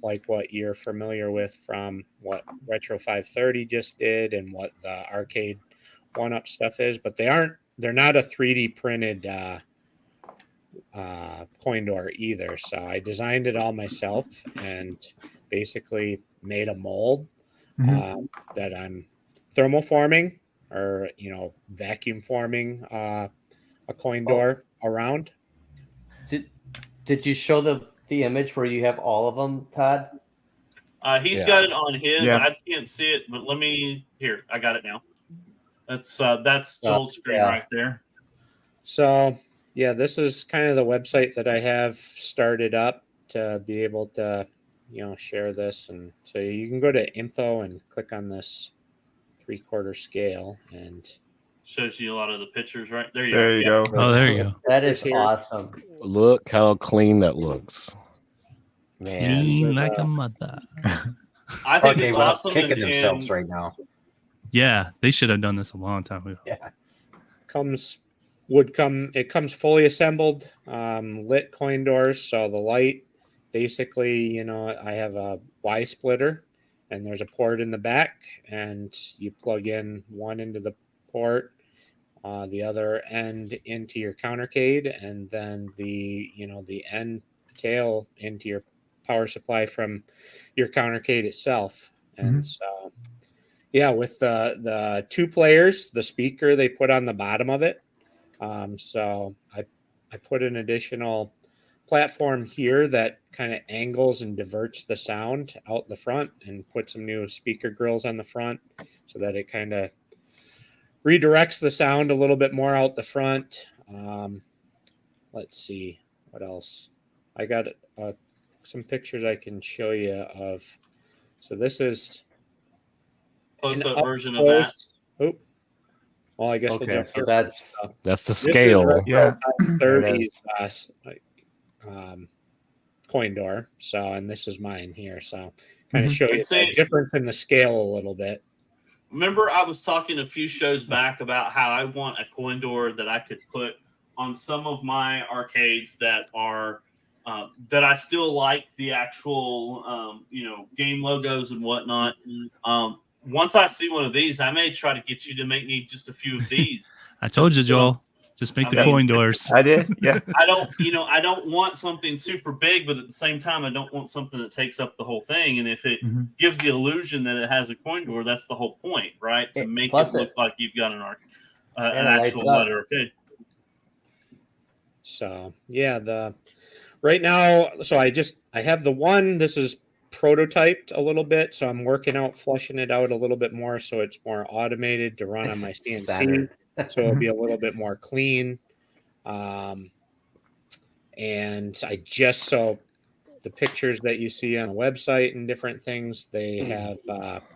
like what you're familiar with from what Retro 530 just did and what the arcade 1-up stuff is. But they're not a 3D printed coin door either. So I designed it all myself and basically made a mold that I'm thermoforming or vacuum forming a coin door around. Did you show the image where you have all of them, Todd? He's got it on his. Yeah. I can't see it, but here. I got it now. That's Joel's screen right there. So yeah, this is kind of the website that I have started up to be able to, share this. And so you can go to info and click on this 3/4 scale and shows you a lot of the pictures right there. There you go. Oh, there you go. That is awesome. Look how clean that looks. Man. Clean like a mother. I think Arcade it's 1-Up's awesome. kicking themselves right now. Yeah, they should have done this a long time ago. Yeah. It comes fully assembled, lit coin doors. So the light, basically, I have a Y splitter and there's a port in the back and you plug in one into the port, the other end into your Countercade, and then the end tail into your power supply from your Countercade itself. And so, yeah, with the 2 players, the speaker they put on the bottom of it. So I put an additional platform here that kind of angles and diverts the sound out the front and put some new speaker grills on the front so that it kind of redirects the sound a little bit more out the front. Let's see what else. I got some pictures I can show you of. So this is Close-up version of that. Oh, well, I guess we'll Okay, jump so here. That's the This is scale. Yeah. 30s coin door. So, and this is mine here. So, kind of show you the difference in the scale a little bit. Remember, I was talking a few shows back about how I want a coin door that I could put on some of my arcades that are that I still like the actual, game logos and whatnot. Once I see one of these, I may try to get you to make me just a few of these. I told you, Joel. Just make the coin doors. I did. Yeah. I don't want something super big, but at the same time, I don't want something that takes up the whole thing. And if it gives the illusion that it has a coin door, that's the whole point, right? To make it look like you've got an actual letter arcade. So yeah, right now, so I have the one. This is prototyped a little bit, so I'm flushing it out a little bit more, so it's more automated to run on my CNC. So it'll be a little bit more clean. And so the pictures that you see on the website and different things, they have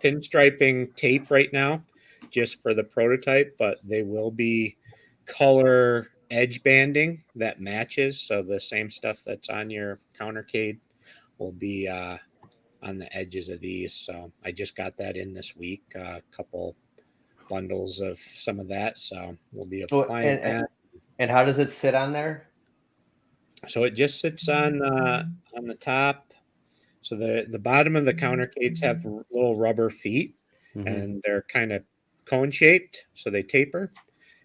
pinstriping tape right now just for the prototype, but they will be color edge banding that matches. So the same stuff that's on your Countercade will be on the edges of these. So I just got that in this week, a couple bundles of some of that, so we'll be applying that. And how does it sit on there? So it just sits on the top. So the bottom of the Countercades have little rubber feet, and they're kind of cone shaped, so they taper,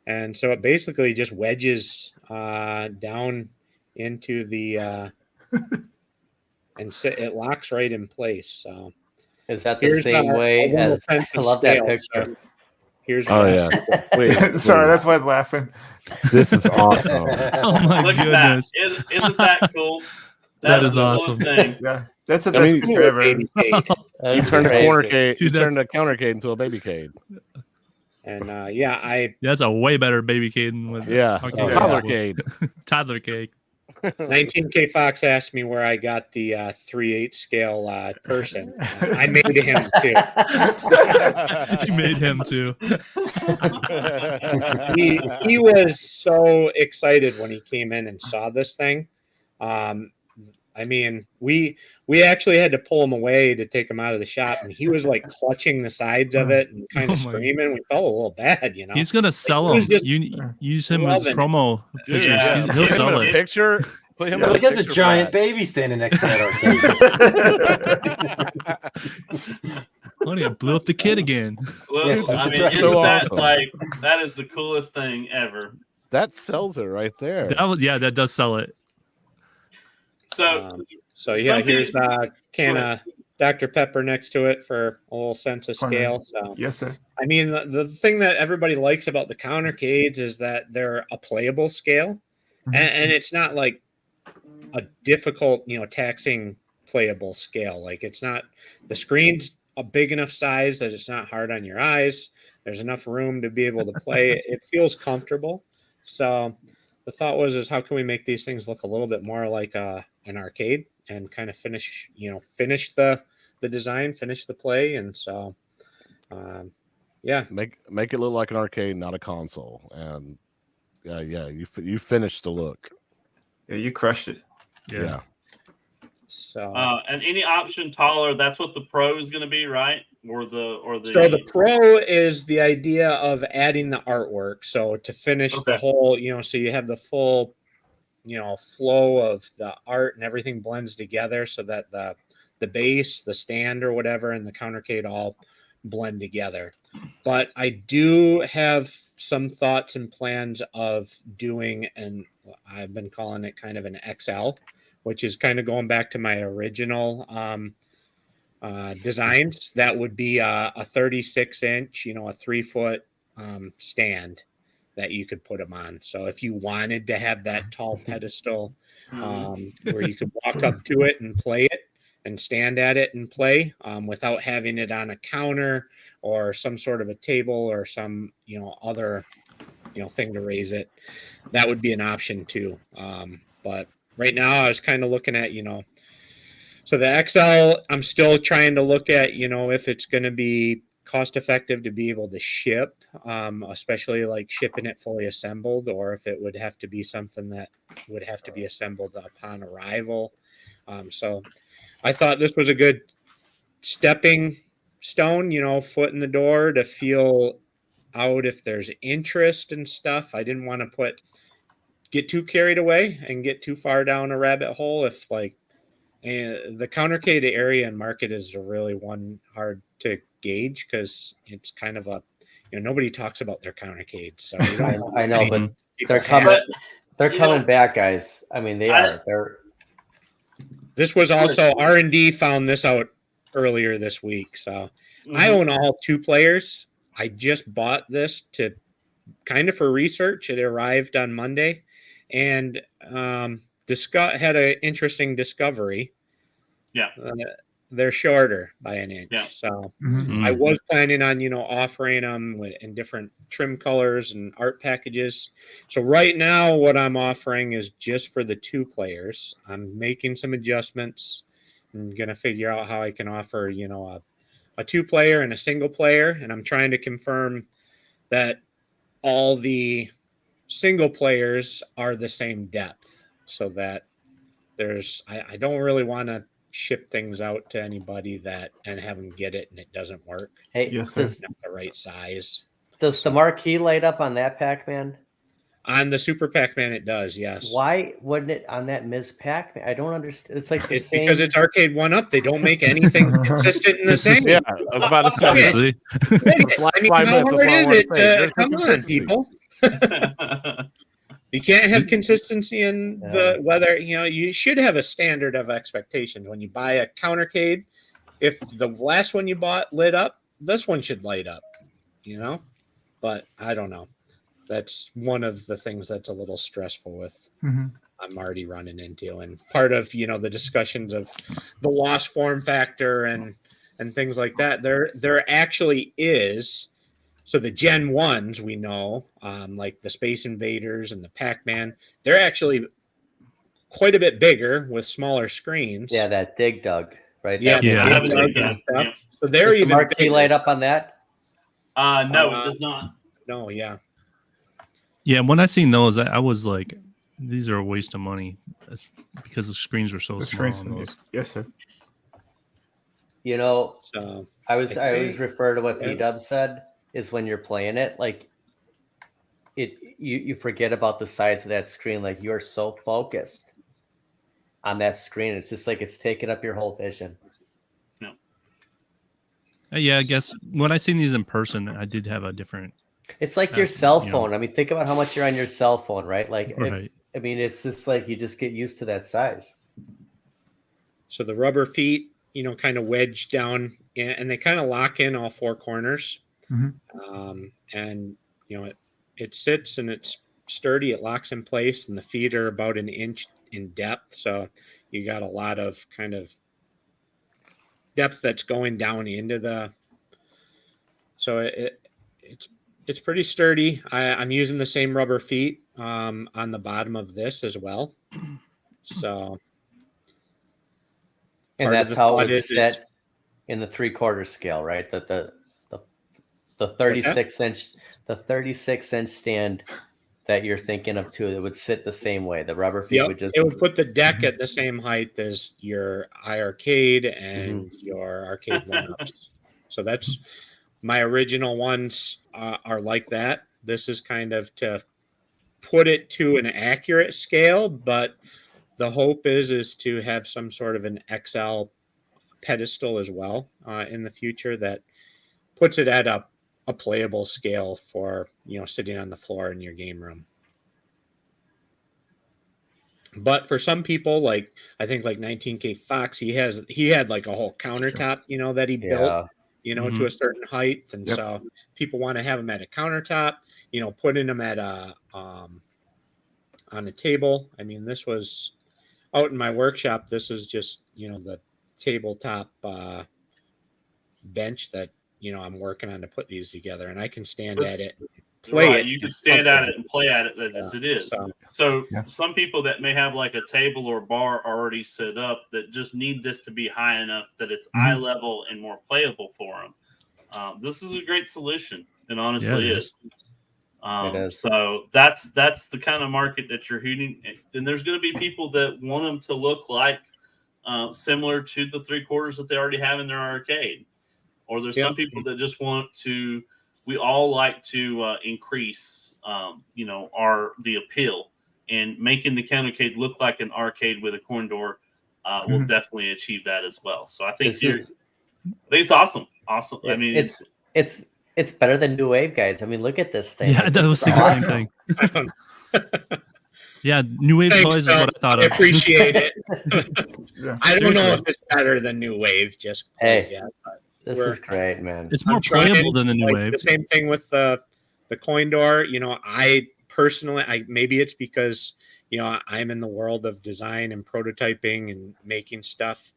and so it basically just wedges down into the and it locks right in place. So is that the same way as? I love that picture. So here's yeah. Wait, Sorry, that's why I'm laughing. This is awesome. Oh my goodness! Isn't that cool? That is awesome. Thing. Yeah, that's the best picture ever. You turned the Countercade into a baby cade. And that's a way better baby cade than with toddler cade. Toddler cake. 19K Fox asked me where I got the 3/8 scale person. I made him too. You made him too. He was so excited when he came in and saw this thing. I mean, we actually had to pull him away to take him out of the shop, and he was like clutching the sides of it and kind of screaming. We felt a little bad, He's gonna sell them. You use him as promo pictures. Yeah. He'll sell it. Picture. Look, there's a giant baby standing next to that arcade. Funny, I blew up the kid again. Well, Dude, I mean, that's isn't so that awesome. that is the coolest thing ever. That sells it right there. That does sell it. So here's a can of Dr. Pepper next to it for a little sense of scale. So Yes, sir. I mean, the thing that everybody likes about the Countercades is that they're a playable scale, and it's not like a difficult, taxing playable scale. Like it's not, the screen's a big enough size that it's not hard on your eyes. There's enough room to be able to play. It feels comfortable. So the thought is how can we make these things look a little bit more like an arcade and kind of finish the design, finish the play. And so, make it look like an arcade, not a console. And you finished the look. Yeah, you crushed it. Yeah. So and any option taller, that's what the Pro is going to be, right? Or the So the Pro is the idea of adding the artwork. So to finish the whole, so you have the full, flow of the art and everything blends together so that the base, the stand or whatever, and the Countercade all blend together. But I do have some thoughts and plans of doing, and I've been calling it kind of an XL, which is kind of going back to my original designs. That would be a 36-inch, a 3-foot stand that you could put them on. So if you wanted to have that tall pedestal where you could walk up to it and play it and stand at it and play without having it on a counter or some sort of a table or some, other, thing to raise it, that would be an option too. But right now I was kind of looking at, so the XL, I'm still trying to look at, if it's going to be cost effective to be able to ship, especially like shipping it fully assembled, or if it would have to be something that would have to be assembled upon arrival. So I thought this was a good stepping stone, foot in the door to feel out if there's interest and stuff. I didn't want to put get too carried away and get too far down a rabbit hole. If like the countercade area and market is really one hard to gauge because it's kind of a, nobody talks about their countercades. So you don't I know, but people they're have- coming. They're You coming know, back, guys. I mean, they are. They're This was also R&D found this out earlier this week. So I own all 2 players. I just bought this to kind of for research. It arrived on Monday, and had an interesting discovery. Yeah. They're shorter by an inch. Yeah. So Mhm. I was planning on, offering them in different trim colors and art packages. So right now, what I'm offering is just for the 2 players. I'm making some adjustments. I'm going to figure out how I can offer, a 2 player and a single player. And I'm trying to confirm that all the single players are the same depth so that I don't really want to ship things out to anybody and have them get it and it doesn't work. hey. Yes, sir. Does Not the right size. the marquee light up on that Pac-Man? On the Super Pac-Man, it does, yes. Why wouldn't it on that Ms. Pac-Man? I don't understand. It's like the It's same. because it's Arcade 1-Up. They don't make anything consistent in the This is- same. Yeah, I was about to say. Obviously. The last 5 how minutes, hard that's what I is wanted it? to say. There's no Come on, consistency. people. You can't have consistency in the whether, you should have a standard of expectations. When you buy a countercade, if the last one you bought lit up, this one should light up, But I don't know. That's one of the things that's a little stressful with Mhm. I'm already running into. And part of, the discussions of the lost form factor and things like that, there actually is. So the Gen 1s we know, like the Space Invaders and the Pac-Man, they're actually quite a bit bigger with smaller screens. Yeah, that Dig Dug, right? Yeah, That- Yeah, I the haven't Dig seen Dug and that. stuff. So they're Does the even marquee bigger. light up on that? No, it does not. No, yeah. Yeah, when I seen those, I was like, these are a waste of money because the screens are so The small screen's- on those. Yes, sir. So I always refer to what Yeah. P-Dub said is when you're playing it, like you forget about the size of that screen. Like you're so focused on that screen. It's just like it's taking up your whole vision. Yeah, I guess when I seen these in person, I did have a different. It's like your That's, cell you know. phone. I mean, think about how much you're on your cell phone, right? Like, Right. I mean, it's just like you just get used to that size. So the rubber feet, kind of wedged down, and they kind of lock in all 4 corners. Mhm. And it sits and it's sturdy. It locks in place, and the feet are about an inch in depth. So you got a lot of kind of depth that's going down into the. So it's pretty sturdy. I'm using the same rubber feet on the bottom of this as well. So. And Part of that's the how thought it was is set in the 3/4 scale, right? The 36-inch the 36-inch stand that you're thinking of too. It would sit the same way. The rubber feet Yep, would just it would put the deck at the same height as your iArcade and your Arcade 1-Ups. So that's my original ones are like that. This is kind of to put it to an accurate scale, but the hope is to have some sort of an XL pedestal as well in the future that puts it at a playable scale for sitting on the floor in your game room. But for some people, like I think like 19K Fox, he had like a whole countertop, that he built, to a certain height, and so people want to have him at a countertop, putting him at on a table. I mean, this was out in my workshop. This is just the tabletop bench that I'm working on to put these together, and I can stand at it. Play it. You can stand at it and play at it as it is. So Yeah. some people that may have like a table or bar already set up that just need this to be high enough that it's eye level and more playable for them. This is a great solution. It honestly is. It is. So that's the kind of market that you're hitting. And there's going to be people that want them to look like similar to the 3/4 that they already have in their arcade. Or there's some people that just want to. We all like to increase, the appeal and making the Countercade look like an arcade with a coin door will definitely achieve that as well. So I think I think it's awesome. Awesome. I mean, it's better than New Wave, guys. I mean, look at this thing. Yeah, Like, that this was is the awesome. same thing. Yeah, New Wave Thanks, toys is what I thought I of. appreciate it. Yeah. I don't know Seriously. if it's better than New Wave just Hey, yet. This is great, man. It's more I'm trying, playable than the New like, Wave. The same thing with the coin door. You know, I personally, maybe it's because, you know, I'm in the world of design and prototyping and making stuff.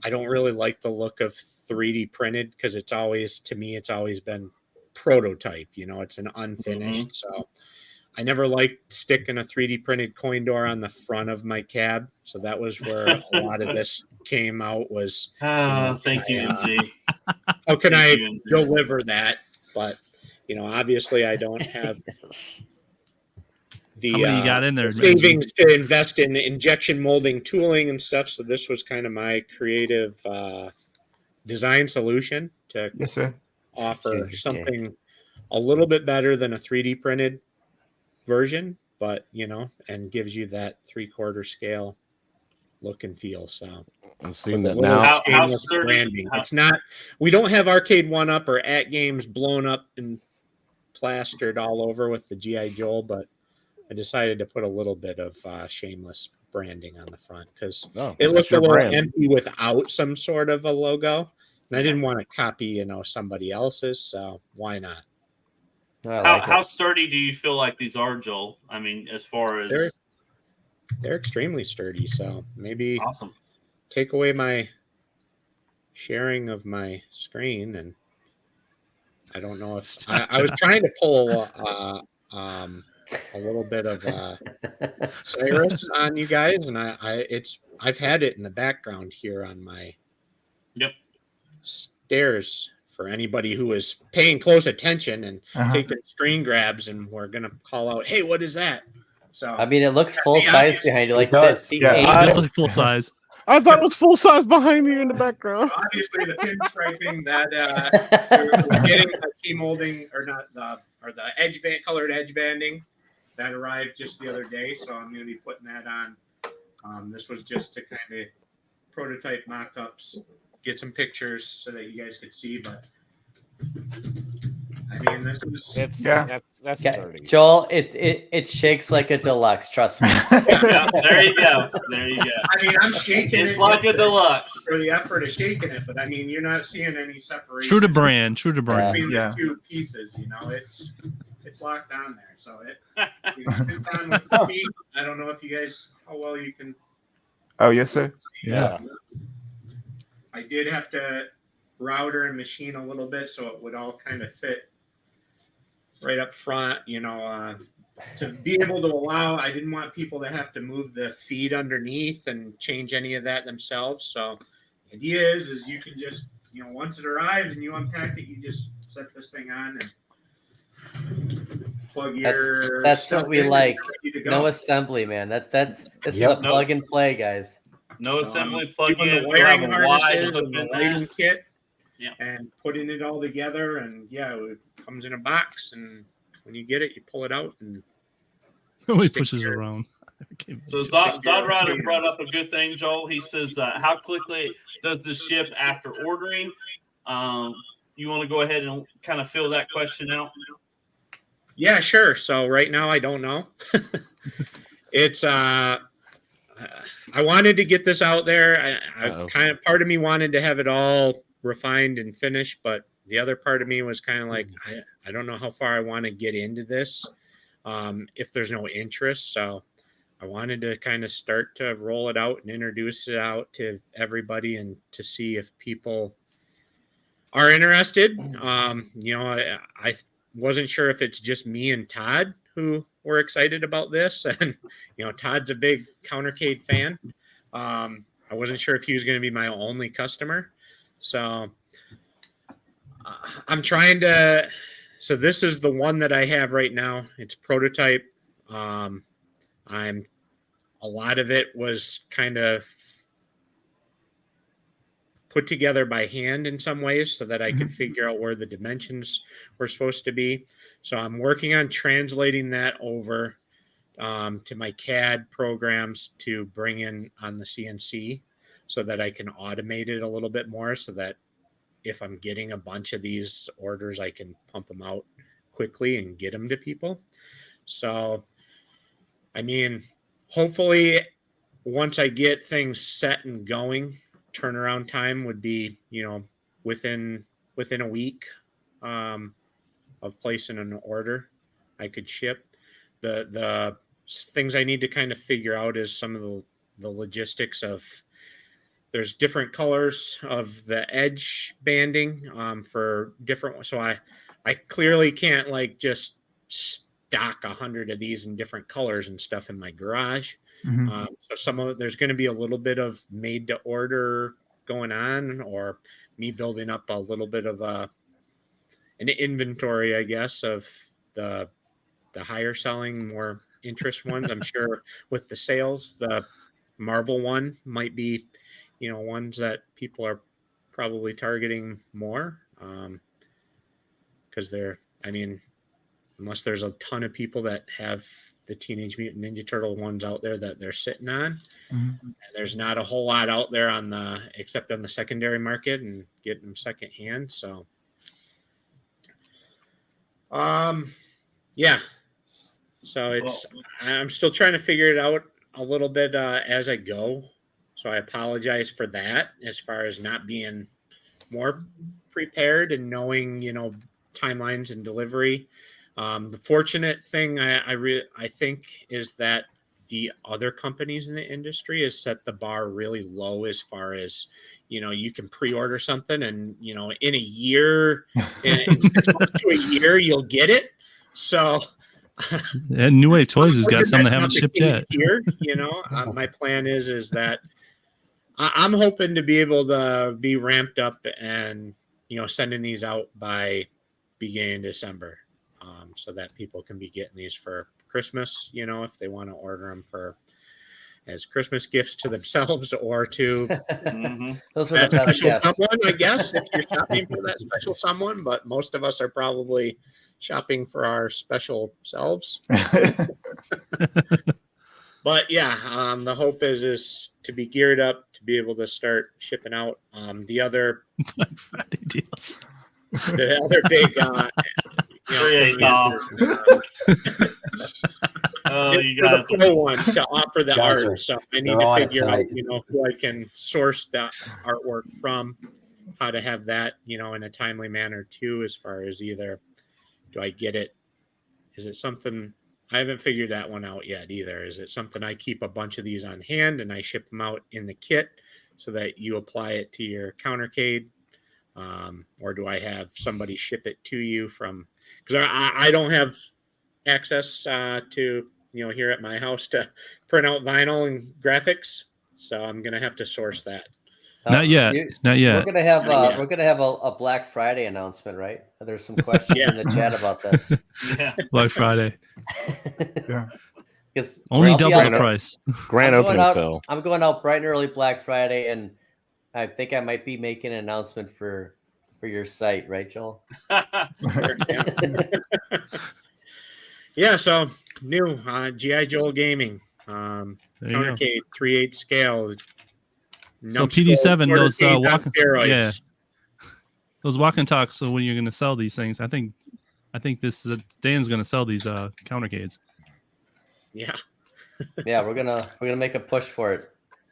I don't really like the look of 3D printed because it's always, to me, it's always been prototype. You know, it's an unfinished. So I never liked sticking a 3D printed coin door on the front of my cab. So that was where a lot of this came out was, thank you, MG. how can Thank I you, MG. deliver that? But, you know, obviously I don't have the How many you got in there, savings to invest in injection molding tooling and stuff. So this was kind of my creative design solution to Yes, sir. offer something a little bit better than a 3D printed version, but, you know, and gives you that 3/4 scale look and feel. So I'm seeing with a that little now. How shameless sturdy- branding. how- It's not, we don't have Arcade 1-Up or At Games blown up and plastered all over with the G.I. Joe, but I decided to put a little bit of shameless branding on the front because Oh, it that's looked a your little brand. empty without some sort of a logo. And I didn't want to copy, you know, somebody else's. So why not? I like How it. sturdy do you feel like these are, Joel? I mean, as far as They're extremely sturdy. So maybe awesome. take away my sharing of my screen. And I don't know if I was trying to pull a little bit of Cyrus on you guys, and I've had it in the background here on my stairs for anybody who is paying close attention and taking screen grabs, and we're gonna call out, "Hey, what is that?" So I mean, it looks full size behind you. Like does. the Yeah, age- It does look full size. I thought it was full size behind you in the background. obviously the pinstriping that we're getting the key molding or not the edge band colored edge banding that arrived just the other day, so I'm going to be putting that on. This was just to kind of prototype mock-ups, get some pictures so that you guys could see, but I mean, this is That's Yeah, 30. Joel, it shakes like a deluxe. Trust me. Yeah, there you go. There you go. I mean, I'm shaking It's it like a deluxe. for the effort of shaking it, but I mean, you're not seeing any separation. True to brand. True to brand. Between Yeah. the two pieces, you know, it's locked on there. So it's on with the feet. I don't know if you guys how well you can. Oh, yes, sir. Yeah. I did have to router and machine a little bit so it would all kind of fit right up front, you know, to be able to allow. I didn't want people to have to move the feed underneath and change any of that themselves. So the idea is you can just, you know, once it arrives and you unpack it, you just set this thing on and plug your. That's stuff what we in and like. you're ready to go. No assembly, man. This is Yep. a plug and play, guys. No So assembly I'm plug doing in. the We'll have wiring a wide harnesses hook and the in lighting that. kit, Yeah. and putting it all together. And yeah, it comes in a box, and when you get it, you pull it out and He stick pushes your- around. So Zodrider brought up a good thing, Joel. He says, how quickly does this ship after ordering? You want to go ahead and kind of fill that question out? Yeah, sure. So right now I don't know. It's I wanted to get this out there. I kind of, part of me wanted to have it all refined and finished, but the other part of me was kind of like, I don't know how far I want to get into this if there's no interest. So I wanted to kind of start to roll it out and introduce it out to everybody and to see if people are interested. You know, I wasn't sure if it's just me and Todd who were excited about this. And, you know, Todd's a big Countercade fan. I wasn't sure if he was going to be my only customer. So I'm trying to, so this is the one that I have right now. It's prototype. A lot of it was kind of put together by hand in some ways so that I could figure out where the dimensions were supposed to be. So I'm working on translating that over to my CAD programs to bring in on the CNC so that I can automate it a little bit more so that if I'm getting a bunch of these orders, I can pump them out quickly and get them to people. So, I mean, hopefully once I get things set and going, turnaround time would be, within a week of placing an order, I could ship. The things I need to kind of figure out is some of the logistics of there's different colors of the edge banding for different. So I clearly can't like just stock 100 of these in different colors and stuff in my garage. Mhm. So some of there's going to be a little bit of made to order going on, or me building up a little bit of an inventory, I guess, of the higher selling, more interest ones. I'm sure with the sales, the Marvel one might be, ones that people are probably targeting more. Because unless there's a ton of people that have the Teenage Mutant Ninja Turtle ones out there that they're sitting on, Mhm. there's not a whole lot out there except on the secondary market and getting them secondhand. So, yeah. So I'm still trying to figure it out a little bit as I go. So I apologize for that as far as not being more prepared and knowing, timelines and delivery. The fortunate thing I think is that the other companies in the industry has set the bar really low as far as, you can pre-order something and, in a year, in 6 months to a year, you'll get it. So And New Wave Toys has got some that that's haven't not the shipped case yet. here, my plan is that I'm hoping to be able to be ramped up and, sending these out by beginning December, so that people can be getting these for Christmas, if they want to order them as Christmas gifts to themselves or to Those were the that best special gifts. someone, I guess, if you're shopping for that special someone. But most of us are probably shopping for our special selves. But yeah, the hope is to be geared up to be able to start shipping out. The other Black Friday deals. the other big You for got the pro one to offer the Guys art. So I need they're to on it figure out, tonight. who I can source that artwork from, how to have that, in a timely manner too, as far as either do I get it? Is it something I haven't figured that one out yet either? Is it something I keep a bunch of these on hand and I ship them out in the kit so that you apply it to your countercade? Or do I have somebody ship it to you from, because I don't have access to, here at my house to print out vinyl and graphics. So I'm going to have to source that. Not yet. Not yet. We're gonna have Not yet. we're gonna have a Black Friday announcement, right? There's some questions in the chat about this. Yeah. Black Friday. Yeah. Because Only double the price. Grand opening sale. I'm going out bright and early Black Friday, and I think I might be making an announcement for your site, right, Joel? Yeah, so new G.I. Joel Gaming. There you go. Countercade 3/8 scale. So PD7, those Countercades on walk, steroids. yeah, those walk and talks. So when you're going to sell these things, I think Dan's going to sell these countercades. Yeah. Yeah, we're gonna make a push for it.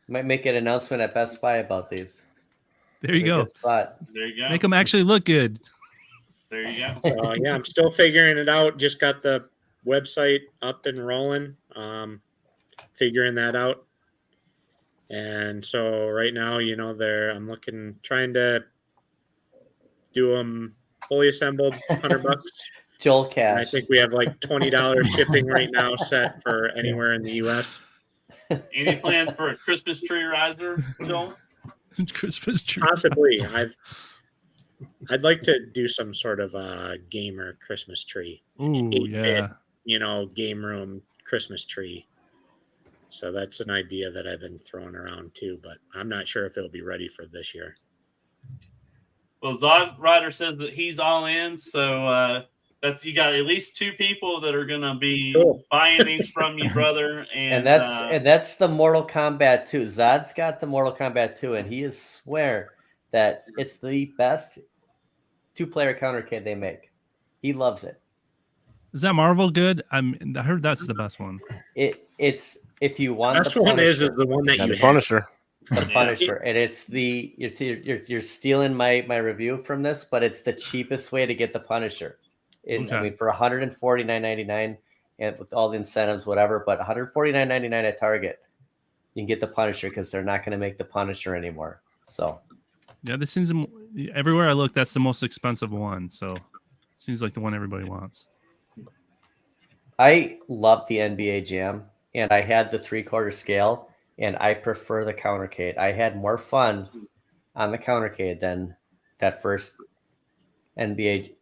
Might make an announcement at Best Buy about these. There you go. Good spot. There you go. Make them actually look good. There you go. So, yeah, I'm still figuring it out. Just got the website up and rolling. Figuring that out. And so right now, I'm trying to do them fully assembled, $100. Joel And Cash. I think we have like $20 shipping right now set for anywhere in the U.S. Any plans for a Christmas tree riser, Joel? Christmas tree. Possibly. I'd like to do some sort of a gamer Christmas tree. Ooh, 8-bit, yeah. game room Christmas tree. So that's an idea that I've been throwing around too, but I'm not sure if it'll be ready for this year. Well, Zog Rider says that he's all in, so you got at least 2 people that are gonna be Cool. buying these from you, brother. And that's the Mortal Kombat 2. Zod's got the Mortal Kombat 2, and he is swear that it's the best 2-player countercade they make. He loves it. Is that Marvel good? I heard that's the best one. It's if you want Best the one is Punisher, the one that Yeah, you the have. Punisher. the Punisher, and it's you're stealing my review from this, but it's the cheapest way to get the Punisher. I Okay. mean, for $149.99, and with all the incentives, whatever, but $149.99 at Target, you can get the Punisher because they're not going to make the Punisher anymore. So Yeah, this seems everywhere I look, that's the most expensive one. So seems like the one everybody wants. I love the NBA Jam, and I had the 3/4 scale, and I prefer the Countercade. I had more fun on the Countercade than that first NBA.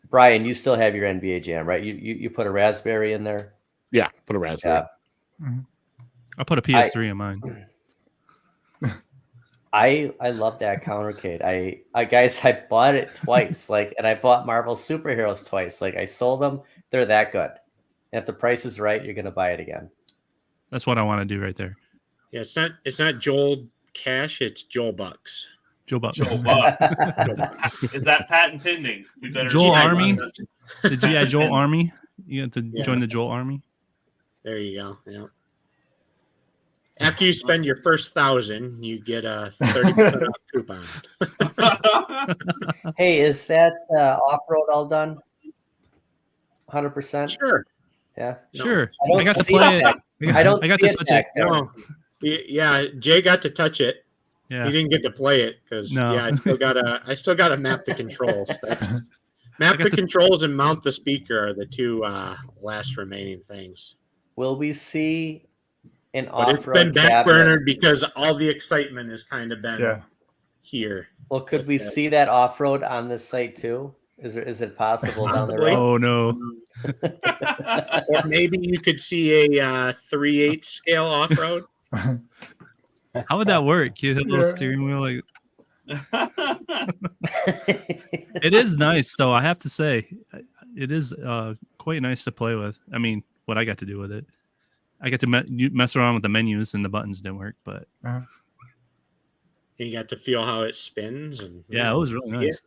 Brian, you still have your NBA Jam, right? You put a Raspberry in there. Yeah, put a raspberry. Yeah. I'll put a PS3 in mine. I love that Countercade. I guys, I bought it twice, and I bought Marvel Superheroes twice. Like, I sold them. They're that good. And if the price is right, you're gonna buy it again. That's what I want to do right there. Yeah, it's not Joel Cash, it's Joel Bucks. Joe Bucks. Joel Bucks. Is that patent pending? We better Joel check Army? on that. The G.I. Joel Army. You have to join the Joel Army. There you go. Yeah. After you spend your first 1,000, you get a 30% off coupon. Hey, is that off-road all done? 100%? Sure. Yeah. Sure. I don't I got to see play it. it. I don't I got see to it touch back it. there. No. Yeah, Jay got to touch it. Yeah. He didn't get to play it because No. I still gotta map the controls. Map the controls and mount the speaker are the 2 last remaining things. Will we see an But it's off-road been cabinet? backburnered because all the excitement has kind of been here. Well, could with we this. see that off-road on this site too? Is it possible down the Possibly. road? Oh no. Or maybe you could see a 3/8 scale off road. How would that work? You hit a little steering wheel like it is nice though, I have to say. It is quite nice to play with. I mean, what I got to do with it. I got to mess around with the menus and the buttons didn't work, but You got to feel how it spins and yeah, it was really nice.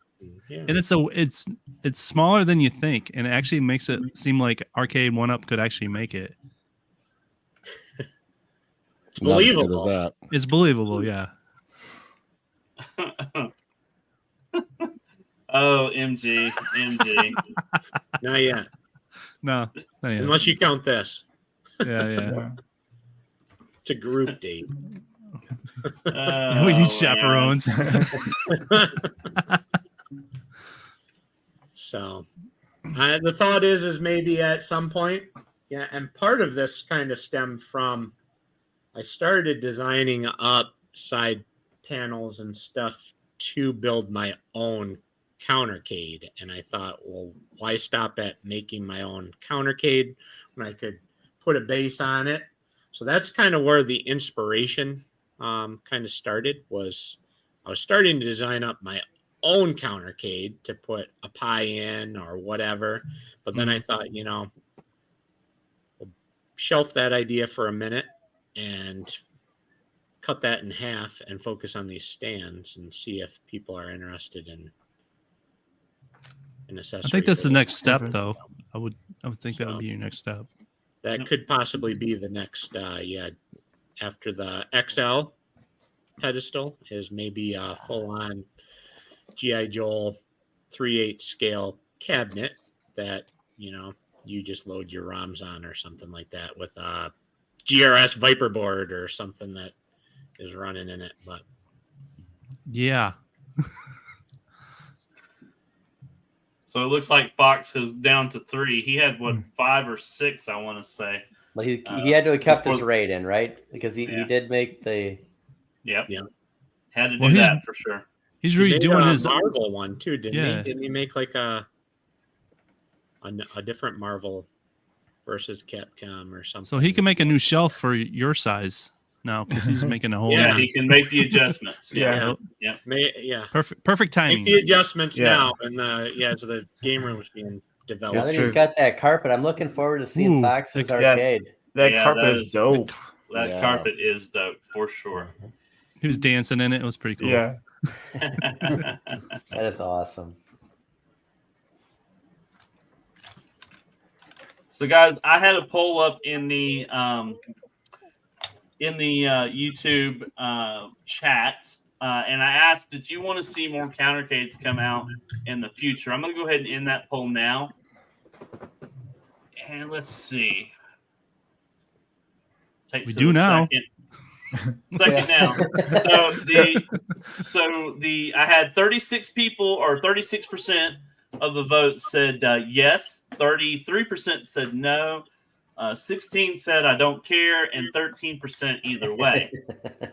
Yeah. And it's smaller than you think, and it actually makes it seem like Arcade 1-Up could actually make it. It's Not as good believable. as that. It's believable, yeah. Oh, MG. Not yet. No, not yet. Unless you count this. Yeah. It's a group date. We need chaperones. So the thought is maybe at some point, yeah, and part of this kind of stemmed from I started designing up side panels and stuff to build my own countercade. And I thought, well, why stop at making my own countercade when I could put a base on it? So that's kind of where the inspiration kind of started. Was I was starting to design up my own countercade to put a pie in or whatever, but then I thought, we'll shelf that idea for a minute and cut that in half and focus on these stands and see if people are interested in accessories. I think that's the next step, though. I would think that would be your next step. That could possibly be the next, after the XL pedestal is maybe a full-on G.I. Joe 3/8 scale cabinet that, you just load your ROMs on or something like that with a GRS Viper board or something that is running in it. But yeah. So it looks like Fox is down to 3. He had 5 or 6, I want to say. Well, he had to have kept his before- raid in, right? Because he did make the. Yep. Yeah. Had to do Well, he's- that for sure. He's he made redoing a his Marvel one too, didn't Yeah. he? Didn't he make like a different Marvel versus Capcom or something? so he can make a new shelf for your size. now because he's making a whole. Yeah, he can make the adjustments. Yeah. Yeah. Yeah. Perfect timing. Make the adjustments Yeah. now, and so the game room is being Now developed. that true. he's got that carpet, I'm looking forward to seeing Ooh, Fox's yeah. arcade. That Yeah, carpet that is is- dope. That Yeah. carpet is dope for sure. He was dancing in it. It was pretty cool. Yeah. That is awesome. So, guys, I had a poll up in the YouTube chat, and I asked, "Did you want to see more Countercades come out in the future?" I'm going to go ahead and end that poll now, and let's see. Takes We it do a now. Second now. So I had 36 people, or 36% of the vote said yes, 33% said no, 16 said I don't care, and 13% either way.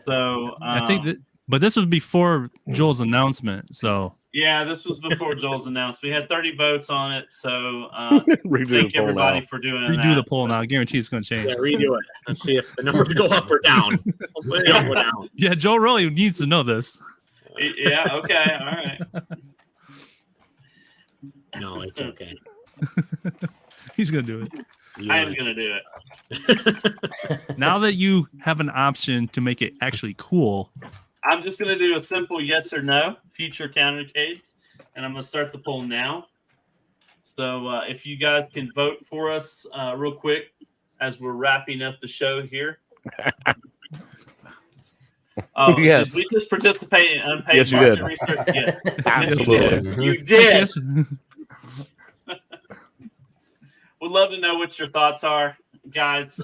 So I think that, but this was before Joel's announcement. So yeah, this was before Joel's announced. We had 30 votes on it. So Redo the thank poll everybody now. for doing redo that. the poll now. I guarantee it's going to change. Yeah, redo it. Let's see if the numbers go up or down. Hopefully they don't go down. Yeah, Joel really needs to know this. Yeah. Okay. All right. No, it's okay. He's going to do it. I am gonna do it. Now that you have an option to make it actually cool, I'm just going to do a simple yes or no, future Countercades, and I'm going to start the poll now. So if you guys can vote for us real quick as we're wrapping up the show here. Oh, Yes. Did we just participate in unpaid Yes, you market did. research? Yes. Absolutely. You did. Yes. We'd love to know what your thoughts are, guys.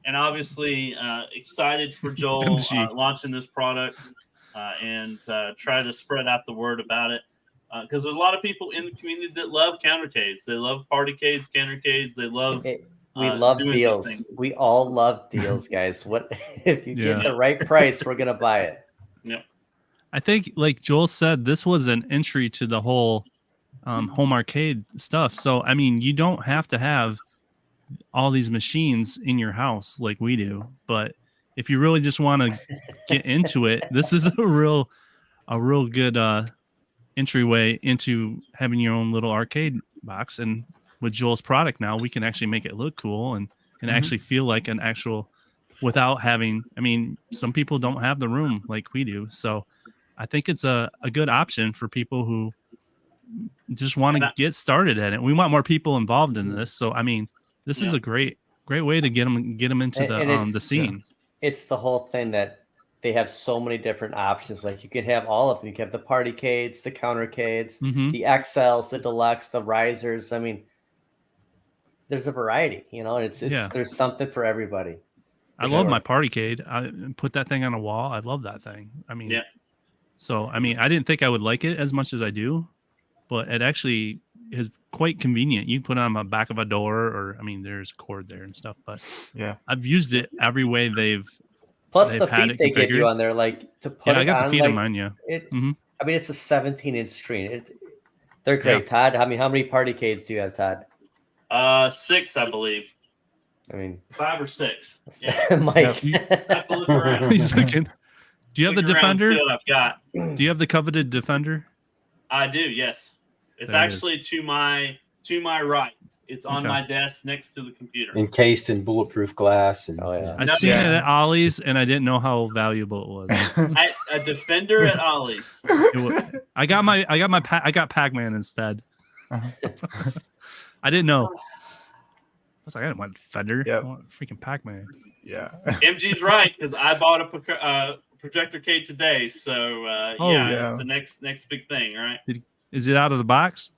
And obviously excited for Joel MG. launching this product and try to spread out the word about it. Because there's a lot of people in the community that love Countercades. They love Partycades, Countercades. They love We love doing these deals. things. We all love deals, guys. What if you Yeah. get the right price, we're gonna buy it. I think, like Joel said, this was an entry to the whole home arcade stuff. So, I mean, you don't have to have all these machines in your house like we do. But if you really just want to get into it, this is a real good entryway into having your own little arcade box. And with Joel's product now, we can actually make it look cool and actually feel like an actual, without having, I mean, some people don't have the room like we do. So I think it's a good option for people who just want to get started at it. We want more people involved in this. So, I mean, this is a great way to get them into And the scene. It's the whole thing that they have so many different options. Like you can have all of them. You can have the Partycades, the Countercades, Mhm. the XLs, the Deluxe, the Risers. I mean, there's a variety, you know, and it's there's something for everybody. I love my Partycade. I put that thing on a wall. I love that thing. I mean, so, I mean, I didn't think I would like it as much as I do, but it actually is quite convenient. You can put it on the back of a door, or, I mean, there's a cord there and stuff, but I've used it every way Plus the had feet it they give you configured. on there, like to put I it got on, the feet like, on mine, yeah. Mhm. I mean, it's a 17-inch screen. They're great. Todd, how many Partycades do you have, Todd? 6, I believe. I mean, 5 or 6. Yeah. Mike. Have to look around. He's looking. Do you have the Look around, see Defender? what I've got. Do you have the coveted Defender? I do, yes. It's There it actually to my right. It's on Okay. my desk next to the computer. Encased in bulletproof glass. And I seen it at Ollie's, and I didn't know how valuable it was. A Defender at Ollie's. I got Pac-Man instead. I didn't know. I was like, I didn't want Defender. I want freaking Pac-Man. Yeah. MG's right, because I bought a projector cade today. So it's the next big thing, right? Is it out of the box?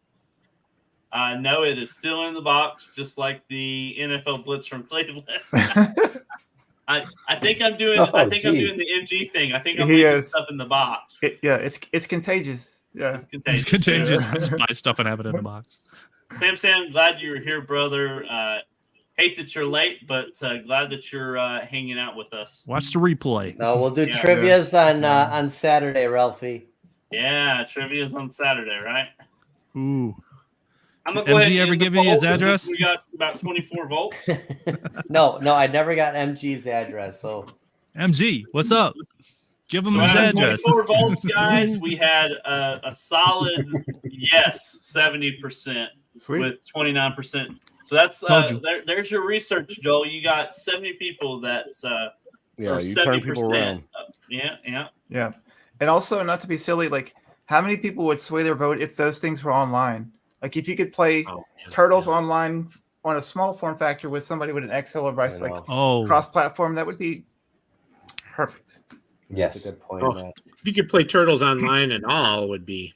No, it is still in the box, just like the NFL Blitz from Cleveland. I think I'm doing I'm doing the MG thing. I think I'm leaving stuff in the box. It's contagious. Yeah, It's contagious. Just buy stuff and have it in the box. Sam, glad you're here, brother. Hate that you're late, but glad that you're hanging out with us. Watch the replay. No, we'll do trivias on Saturday, Ralphie. Yeah, trivia's on Saturday, right? Ooh. I'm gonna Did go ahead MG and ever end the give you poll his 'cause address? We got about 24 volts. No, I never got MG's address. So MG, what's up? Give him So his out of address. 24 votes, guys, we had a solid yes, 70% Sweet. with 29%. So that's Told you. there's your research, Joel. You got 70 people that's Yeah, you turn people around. Yeah. Yeah. And also, not to be silly, like how many people would sway their vote if those things were online? Like if you could play Turtles online on a small form factor with somebody with an XL device, like cross-platform, that would be perfect. Yes. That's a good point, Oh. Matt. If you could play Turtles online and all would be.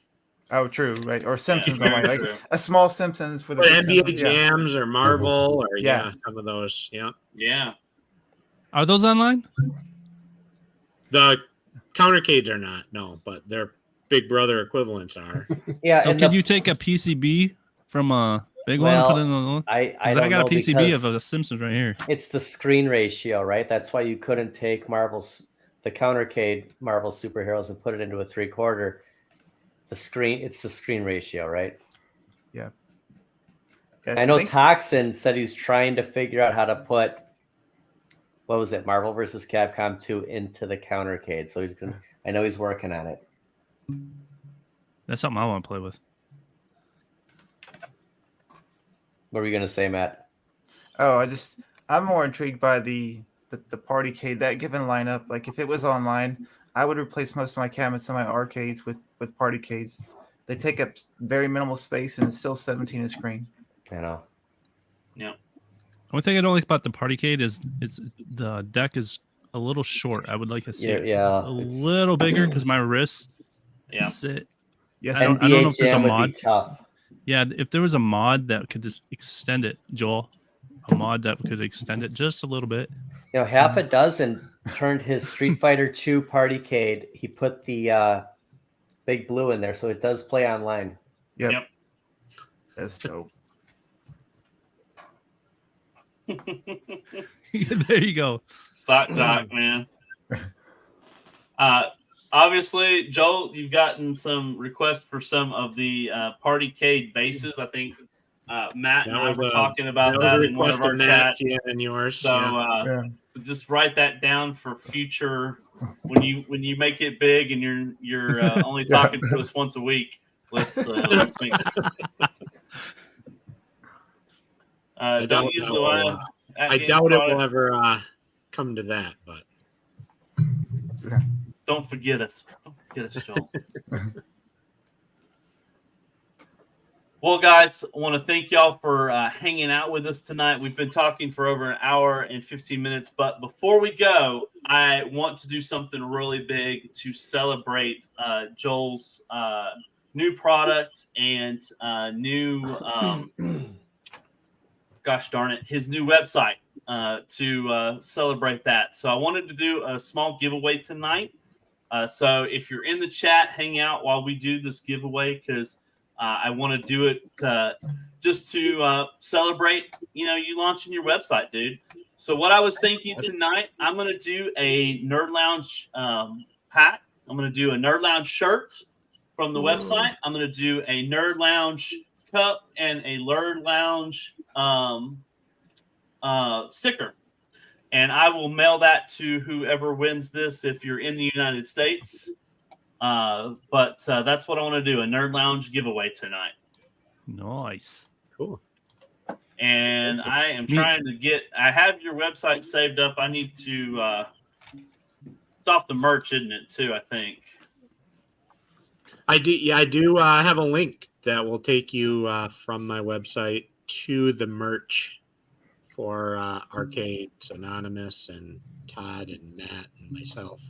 Oh, true, right? Or Simpsons very online, like true. a small Simpsons with Or a big NBA Simpsons, Jams or Marvel or Yeah. some of those. Yeah. Yeah. Are those online? The Countercades are not, no, but their Big Brother equivalents are. Yeah. So and can you take a PCB from a big one and put it in the one? I I got a PCB because of the Simpsons right here. it's the screen ratio, right? That's why you couldn't take the Countercade Marvel superheroes and put it into a 3/4. It's the screen ratio, right? Yeah. I know Toxin said he's trying to figure out how to put what was it, Marvel versus Capcom 2 into the Countercade. So I know he's working on it. That's something I want to play with. What were you gonna say, Matt? Oh, I'm more intrigued by the Partycade, that given lineup. Like if it was online, I would replace most of my cabinets in my arcades with Partycades. They take up very minimal space and it's still 17 a screen. I know. Yeah. Only thing I don't like about the Partycade is the deck is a little short. I would like to see it a little bigger because my wrists sit. Yes, I don't know if there's a mod. Tough. Yeah, if there was a mod that could just extend it, Joel, a mod that could extend it just a little bit. You know, half a dozen turned his Street Fighter 2 Partycade. He put the Big Blue in there, so it does play online. Yep. That's dope. There you go. Sock Doc, man. Obviously, Joel, you've gotten some requests for some of the Partycade bases. I think Matt and I were talking about that in one of our chats. Yeah, and yours. So just write that down for future when you make it big and you're only talking to us once a week. Let's make it. Don't use the line. I doubt it will ever come to that, but don't forget us. Don't forget us, Joel. Well, guys, I want to thank y'all for hanging out with us tonight. We've been talking for over an hour and 15 minutes, but before we go, I want to do something really big to celebrate Joel's new product and new, gosh darn it, his new website to celebrate that. So I wanted to do a small giveaway tonight. So if you're in the chat, hang out while we do this giveaway because I want to do it just to celebrate, you launching your website, dude. So what I was thinking tonight, I'm going to do a Nerd Lounge hat. I'm going to do a Nerd Lounge shirt from the website. I'm going to do a Nerd Lounge cup and a Nerd Lounge sticker. And I will mail that to whoever wins this if you're in the United States. But that's what I want to do, a Nerd Lounge giveaway tonight. Nice. Cool. And I am trying to I have your website saved up. I need to, it's off the merch, isn't it, too, I think? I do have a link that will take you from my website to the merch for Arcades Anonymous and Todd and Matt and myself.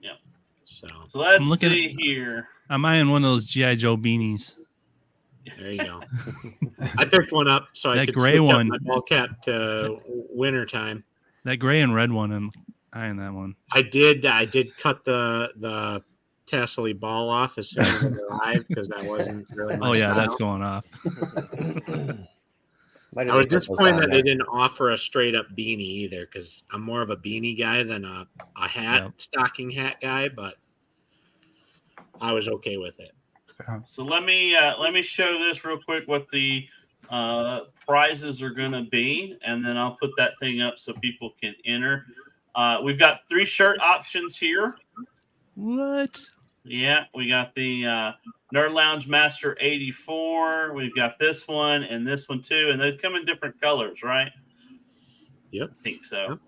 Yeah. So let's see here. I'm eyeing one of those G.I. Joe beanies. There you go. I picked one up so I could gray switch one. up my ball cap to winter time. That gray and red one, I'm eyeing that one. I did cut the tassel-y ball off as soon as it arrived because that wasn't really my style. That's going off. I was disappointed that they didn't offer a straight-up beanie either because I'm more of a beanie guy than a hat, stocking hat guy, but I was okay with it. So let me show this real quick what the prizes are going to be, and then I'll put that thing up so people can enter. We've got 3 shirt options here. What? Yeah, we got the Nerd Lounge Master 84. We've got this one and this one too, and they come in different colors, right? Yep. I think so. Yep.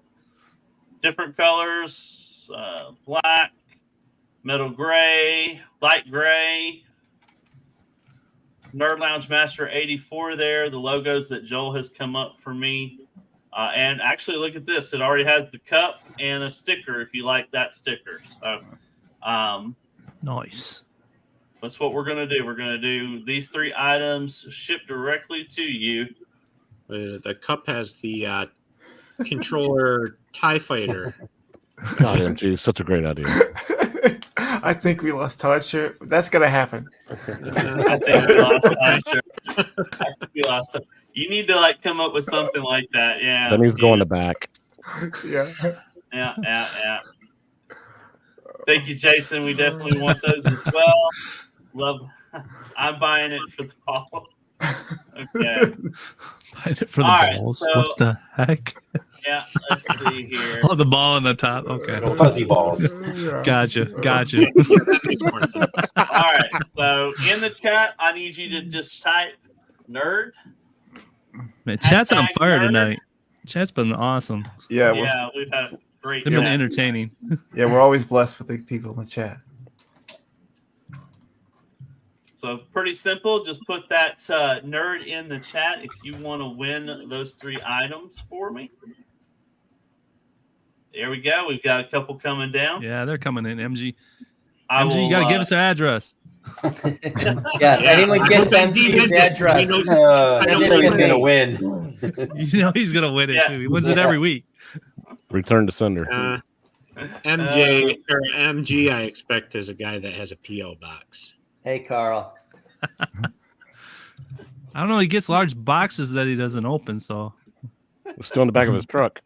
Different colors: black, metal gray, light gray. Nerd Lounge Master 84 there. The logos that Joel has come up for me. And actually, look at this. It already has the cup and a sticker if you like that sticker. So, Nice. that's what we're going to do. We're going to do these 3 items shipped directly to you. The cup has the controller TIE Fighter. God, MG, such a great idea. I think we lost touch here. That's gonna happen. I think we lost touch. You need to come up with something like that. Yeah. Then he's going to back. Yeah. Yeah. Thank you, Jason. We definitely want those as well. Love. I'm buying it for the ball. Okay. Buying it for the All right, balls. so- What the heck? Yeah. Let's see here. Oh, the ball on the top. Okay. Fuzzy balls. Yeah. Gotcha. That makes more sense. All right. So in the chat, I need you to just type nerd. Man, chat's on Hashtag fire nerd. tonight. Chat's been awesome. Yeah, Yeah, we've had a great They've been chat. entertaining. we're always blessed with the people in the chat. So pretty simple. Just put that nerd in the chat if you want to win those 3 items for me. There we go. We've got a couple coming down. Yeah, they're coming in. MG, I MG, you will, got to give us their address. Yeah, anyone gets I hope MG's MG address. you know, I don't know know he's me. gonna win. You know he's gonna win it Yeah. too. He wins it every week. Return to sender. MG, I expect, is a guy that has a PO box. Hey, Carl. I don't know. He gets large boxes that he doesn't open, so It's still in the back of his truck.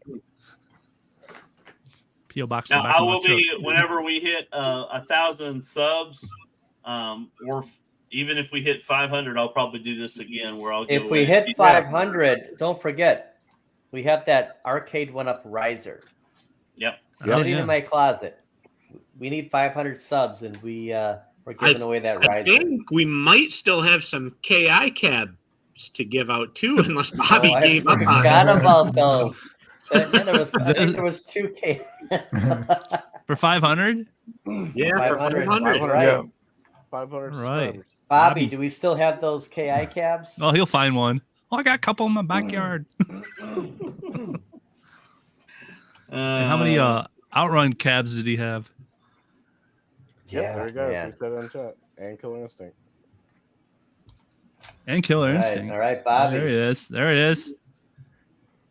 PO box. in Now the back I of my will truck. be whenever we hit 1,000 subs, or even if we hit 500, I'll probably do this again. Where I'll give If we away- hit 500, don't forget, we have that arcade one-up riser Yep. sitting yeah. in my closet. We need 500 subs, and we're giving away that I riser. think we might still have some KI cabs to give out too, unless Bobby I gave up on forgot it. about those. I think there was 2K. For 500. Yeah, for 500. 500. Right. Yeah. 500 Right. subs. Bobby, do we still have those KI cabs? Oh, he'll find one. Oh, I got a couple in my backyard. And how many outrun cabs did he have? Yep, there he goes. man. He said it in chat. And Killer Instinct. And Killer All right, Instinct. all right, Bobby. There it is. There it is.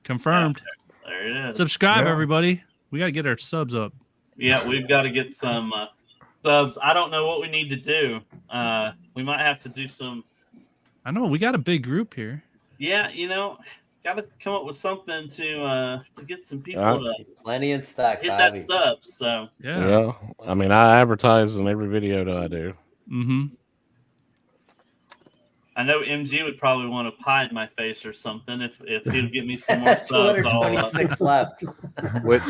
Confirmed. There it is. Subscribe, Yeah. everybody. We got to get our subs up. Yeah, we've got to get some subs. I don't know what we need to do. We might have to do some. I know we got a big group here. Yeah, got to come up with something to get some people to Plenty in stock, hit Bobby. that sub. So Yeah. Yeah. I mean, I advertise in every video that I do. Mm-hmm. I know MG would probably want a pie in my face or something if he'll get me some more subs. I'll, 226 left. Which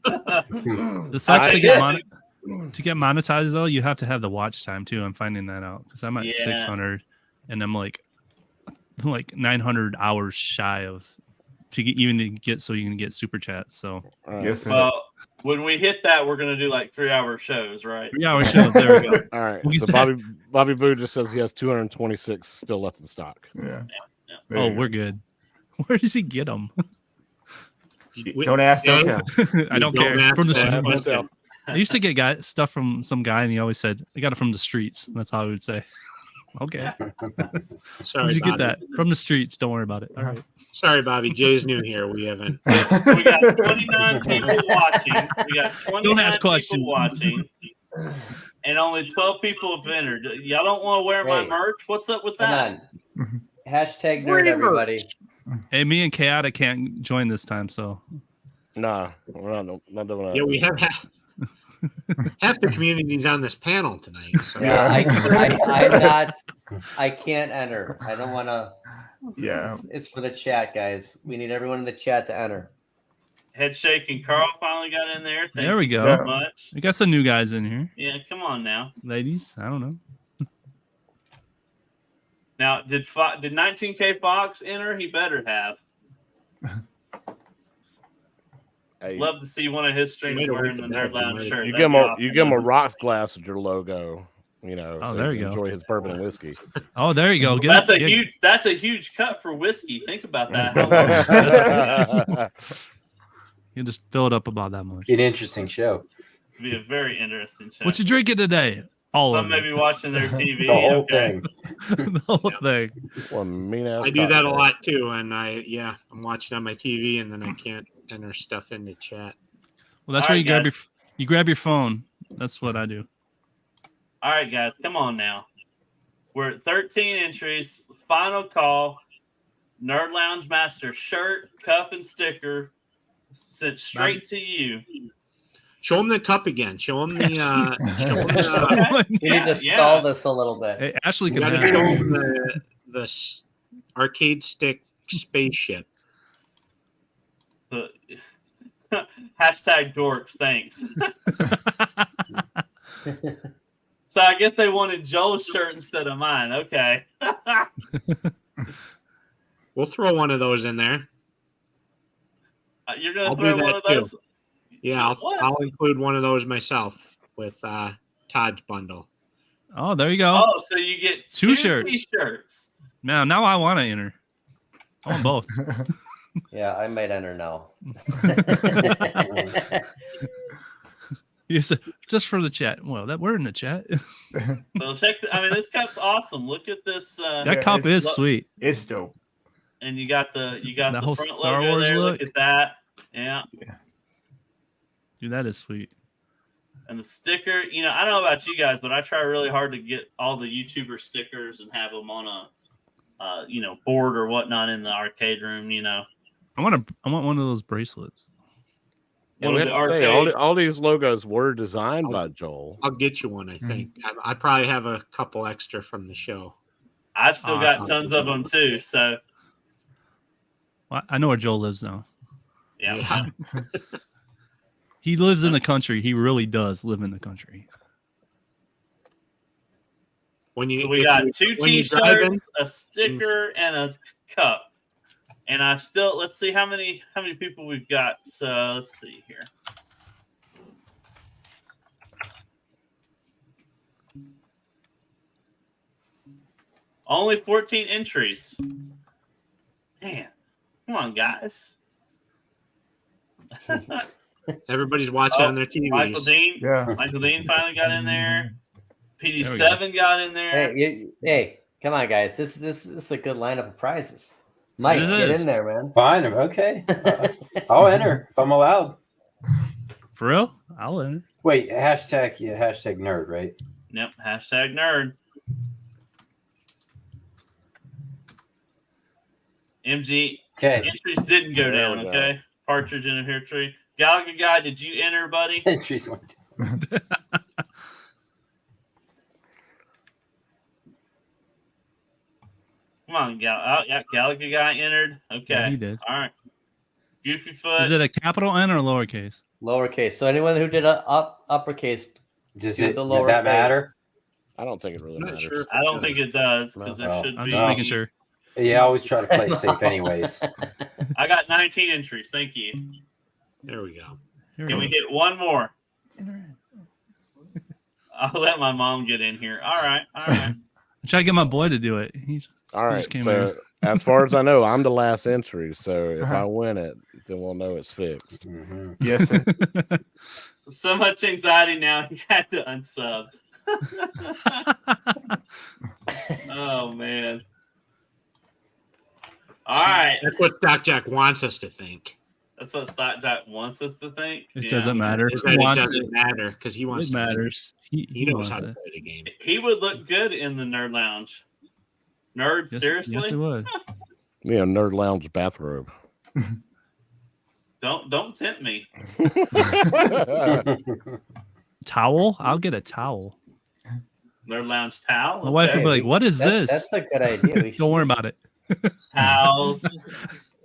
The sucks to get monetized though, you have to have the watch time too. I'm finding that out because I'm at Yeah. 600, and I'm like 900 hours shy of to get so you can get super chats. So Yes, sir. well, when we hit that, we're gonna do 3-hour shows, right? 3-hour shows. There we go. all right. We'll So get that. Bobby Boo just says he has 226 still left in stock. Yeah. Yeah. Oh, we're good. Where does he get them? Don't ask, don't tell. I don't Don't care. ask From the that street. question. I used to get stuff from some guy, and he always said, "I got it from the streets." That's how he would say. Okay. Sorry, Where'd you get Bobby. that? From the streets. Don't worry about it. All right. Sorry, Bobby. Jay's new here. We haven't. We got 29 people watching. We got 29 Don't ask people questions. watching, and only 12 people have entered. Y'all don't want to wear my Hey. merch? What's up with Come that? on. Hashtag nerd, everybody. Hey, me and Chaotic can't join this time, so Nah, we're not doing that. Yeah, we have half the community's on this panel tonight. So. Yeah, I'm not. I can't enter. I don't want to. Yeah. It's for the chat, guys. We need everyone in the chat to enter. Headshake and Carl finally got in there. Thank There we you go. so much. We got some new guys in here. Yeah, come on now. Ladies, I don't know. Now, did 19K Fox enter? He better have. Hey, Love to see one of his streams Made a wearing the week Nerd to Lounge bed. shirt. you That'd give him be a awesome. you give him a rocks glass with your logo. You know, Oh, so there he you can go. enjoy his bourbon and whiskey. Oh, there you go. Get That's it. a huge. That's a huge cut for whiskey. Think about that. How long You just fill it up about that much. An interesting show. it'd be a very interesting show. What you drinking today? All Some of may it. be watching their TV. The whole okay. thing. The whole thing. One mean ass. I do that a lot too, and I'm watching on my TV, and then I can't enter stuff in the chat. Well, that's All where right, you grab guys. you grab your phone. That's what I do. All right, guys, come on now. We're at 13 entries. Final call. Nerd Lounge Master shirt, cuff, and sticker sent straight to you. Show him the cup again. Show him the. Show him the Okay. You need to stall this a little bit. Hey, Ashley you can got to have show it. him the arcade stick spaceship. The hashtag dorks, thanks. So I guess they wanted Joel's shirt instead of mine. Okay. We'll throw one of those in there. You're gonna I'll throw do one that of those? Yeah, What? I'll include one of those myself with Todd's bundle. Oh, there you go. Oh, so you get Two two shirts. T-shirts. Now I want to enter. I want both. Yeah, I might enter now. You said just for the chat. Well, that we're in the chat. So check. This cup's awesome. Look at this. That cup is sweet. It's dope. And you got the That whole front Star logo Wars there. look. Look at that. Yeah. Dude, that is sweet. And the sticker. I don't know about you guys, but I try really hard to get all the YouTuber stickers and have them on a board or whatnot in the arcade room. I want one of those bracelets. Yeah, One we of have the to say, arcade. all these logos were designed by Joel. I'll get you one, I think. I probably have a couple extra from the show. I've still got Awesome. tons of them too. So Well, I know where Joel lives now. yeah. He lives in the country. He really does live in the country. When you So we got two when you drive in- T-shirts, a sticker, and a cup. And let's see how many people we've got. So let's see here. Only 14 entries. Man, come on, guys. everybody's watching on their Michael TVs. Dean. Yeah. Michael Dean finally got in there. PD7 got in there. Hey, come on, guys. This is a good lineup of prizes. Mike, It get is. in there, man. Fine. Okay. I'll enter if I'm allowed. For real? I'll enter. Wait, hashtag nerd, right? Yep. Hashtag nerd. MG Okay. entries didn't go There down. we go. Okay. Partridge in a pear tree. Galaga guy, did you enter, buddy? Entries went. Come on, Galaga guy entered. Okay. Yeah, he did. All right. Goofy foot. Is it a capital N or lowercase? Lowercase. So anyone who did a uppercase, Does do it the does that lowercase. matter? I don't think it really I'm not matters. sure if I don't think it does because there No. should I'm be. just making sure. Yeah, I always try to play it safe, anyways. I got 19 entries. Thank you. There we go. Can we get one more? I'll let my mom get in here. All right. All right. I'm trying to get my boy to do it. He's All He right. just came So in. as far as I know, I'm the last entry. So if Uh-huh. I win it, then we'll know it's fixed. Mhm. Yes. Sir. So much anxiety now. He had to unsub. Oh man. All right. That's what Stock Jack wants us to think. That's what Stock Jack wants us to think. It Yeah. doesn't matter. Is He that it wants doesn't it. matter because he wants It to win. matters. He knows wants how to it. play the game. He would look good in the Nerd Lounge. Nerd, Yes, seriously? Yes, it would. Yeah, Nerd Lounge bathrobe. Don't tempt me. Towel? I'll get a towel. Nerd Lounge towel. My wife Okay. would be like, "What is this?" That's a good idea. Don't worry about it. Towels.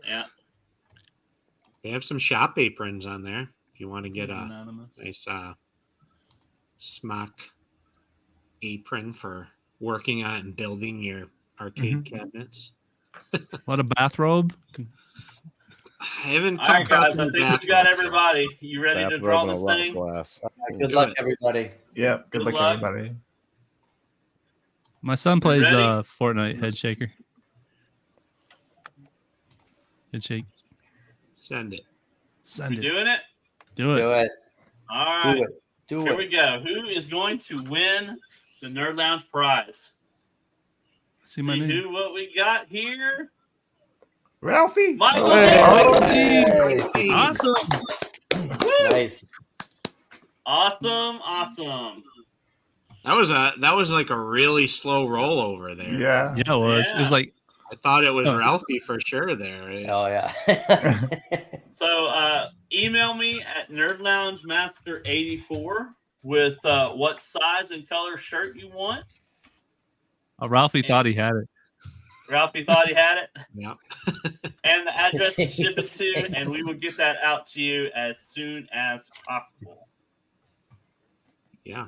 Yeah. They have some shop aprons on there if you want to get It's a anonymous. nice smock apron for working on and building your arcade cabinets. What, a bathrobe? I haven't All come right, guys. across I any think we've got bathrooms, so- everybody. You ready to draw Bathrobe and a this rocks thing? glass. Good Do luck, it. everybody. Yep. Good Good luck, luck. everybody. My son plays ready? Fortnite Head Shaker. Head shake. Send it. Send We it. doing it? Do it. Do it. All right. Do it. Do Here it. we go. Who is going to win the Nerd Lounge prize? See my See name. who what we got here? Ralphie. Michael. Hey. Hey. Awesome. Nice. Awesome. That was like a really slow roll over there. Yeah. Yeah, it was. It was like, I thought it was Oh. Ralphie for sure there. Oh yeah. So email me at nerdloungemaster84 with what size and color shirt you want. Ralphie thought he had it. Ralphie thought he had it. Yep. And the address to ship it to, and we will get that out to you as soon as possible. Yeah.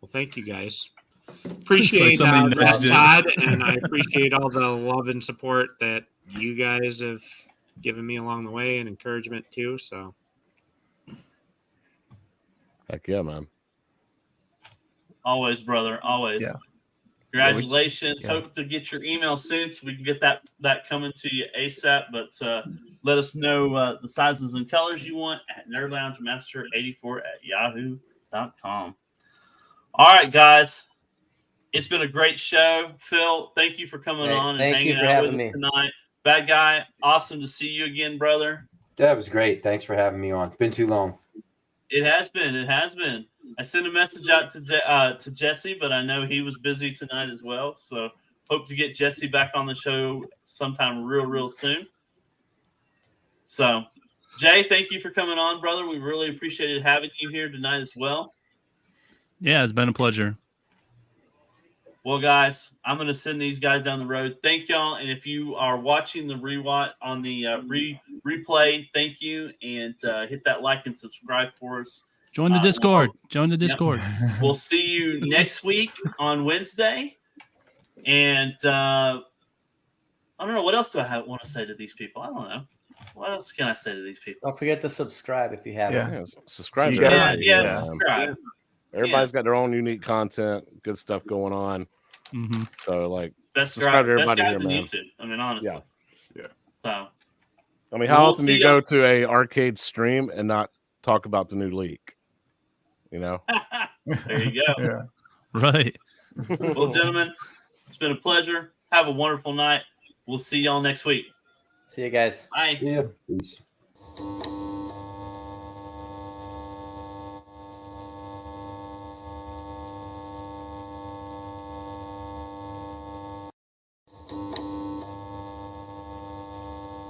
Well, thank you guys. Appreciate somebody nudged it. Todd, and I appreciate all the love and support that you guys have given me along the way and encouragement too. So Heck yeah, man. Always, brother. Always. Yeah. Congratulations. Yeah. Hope to get your email soon so we can get that coming to you ASAP. But let us know the sizes and colors you want at nerdloungemaster84@yahoo.com. All right, guys. It's been a great show. Phil, thank you for coming Hey, on and thank you hanging for out with having us me. tonight. Bad Guy, awesome to see you again, brother. That was great. Thanks for having me on. It's been too long. It has been. I sent a message out to Jesse, but I know he was busy tonight as well. So hope to get Jesse back on the show sometime real soon. So, Jay, thank you for coming on, brother. We really appreciated having you here tonight as well. Yeah, it's been a pleasure. Well, guys, I'm going to send these guys down the road. Thank y'all. And if you are watching the rewatch on the replay, thank you. And hit that like and subscribe for us. Join the Discord. Join the Discord. We'll see you next week on Wednesday. And I don't know. What else do I want to say to these people? I don't know. What else can I say to these people? Don't forget to subscribe if you haven't. Yeah, subscribe. So to you everybody, Yeah, subscribe. Everybody's got their own unique content, good stuff going on. Mm-hmm. So, like, Best subscribe to guys everybody here, in man. YouTube. I mean, honestly. Yeah. So, I mean, how We'll often do you see go ya. to a arcade stream and not talk about the new leak? You know? there you go. Yeah. Right. Well, gentlemen, it's been a pleasure. Have a wonderful night. We'll see y'all next week. See you guys. Bye. Yeah. Peace.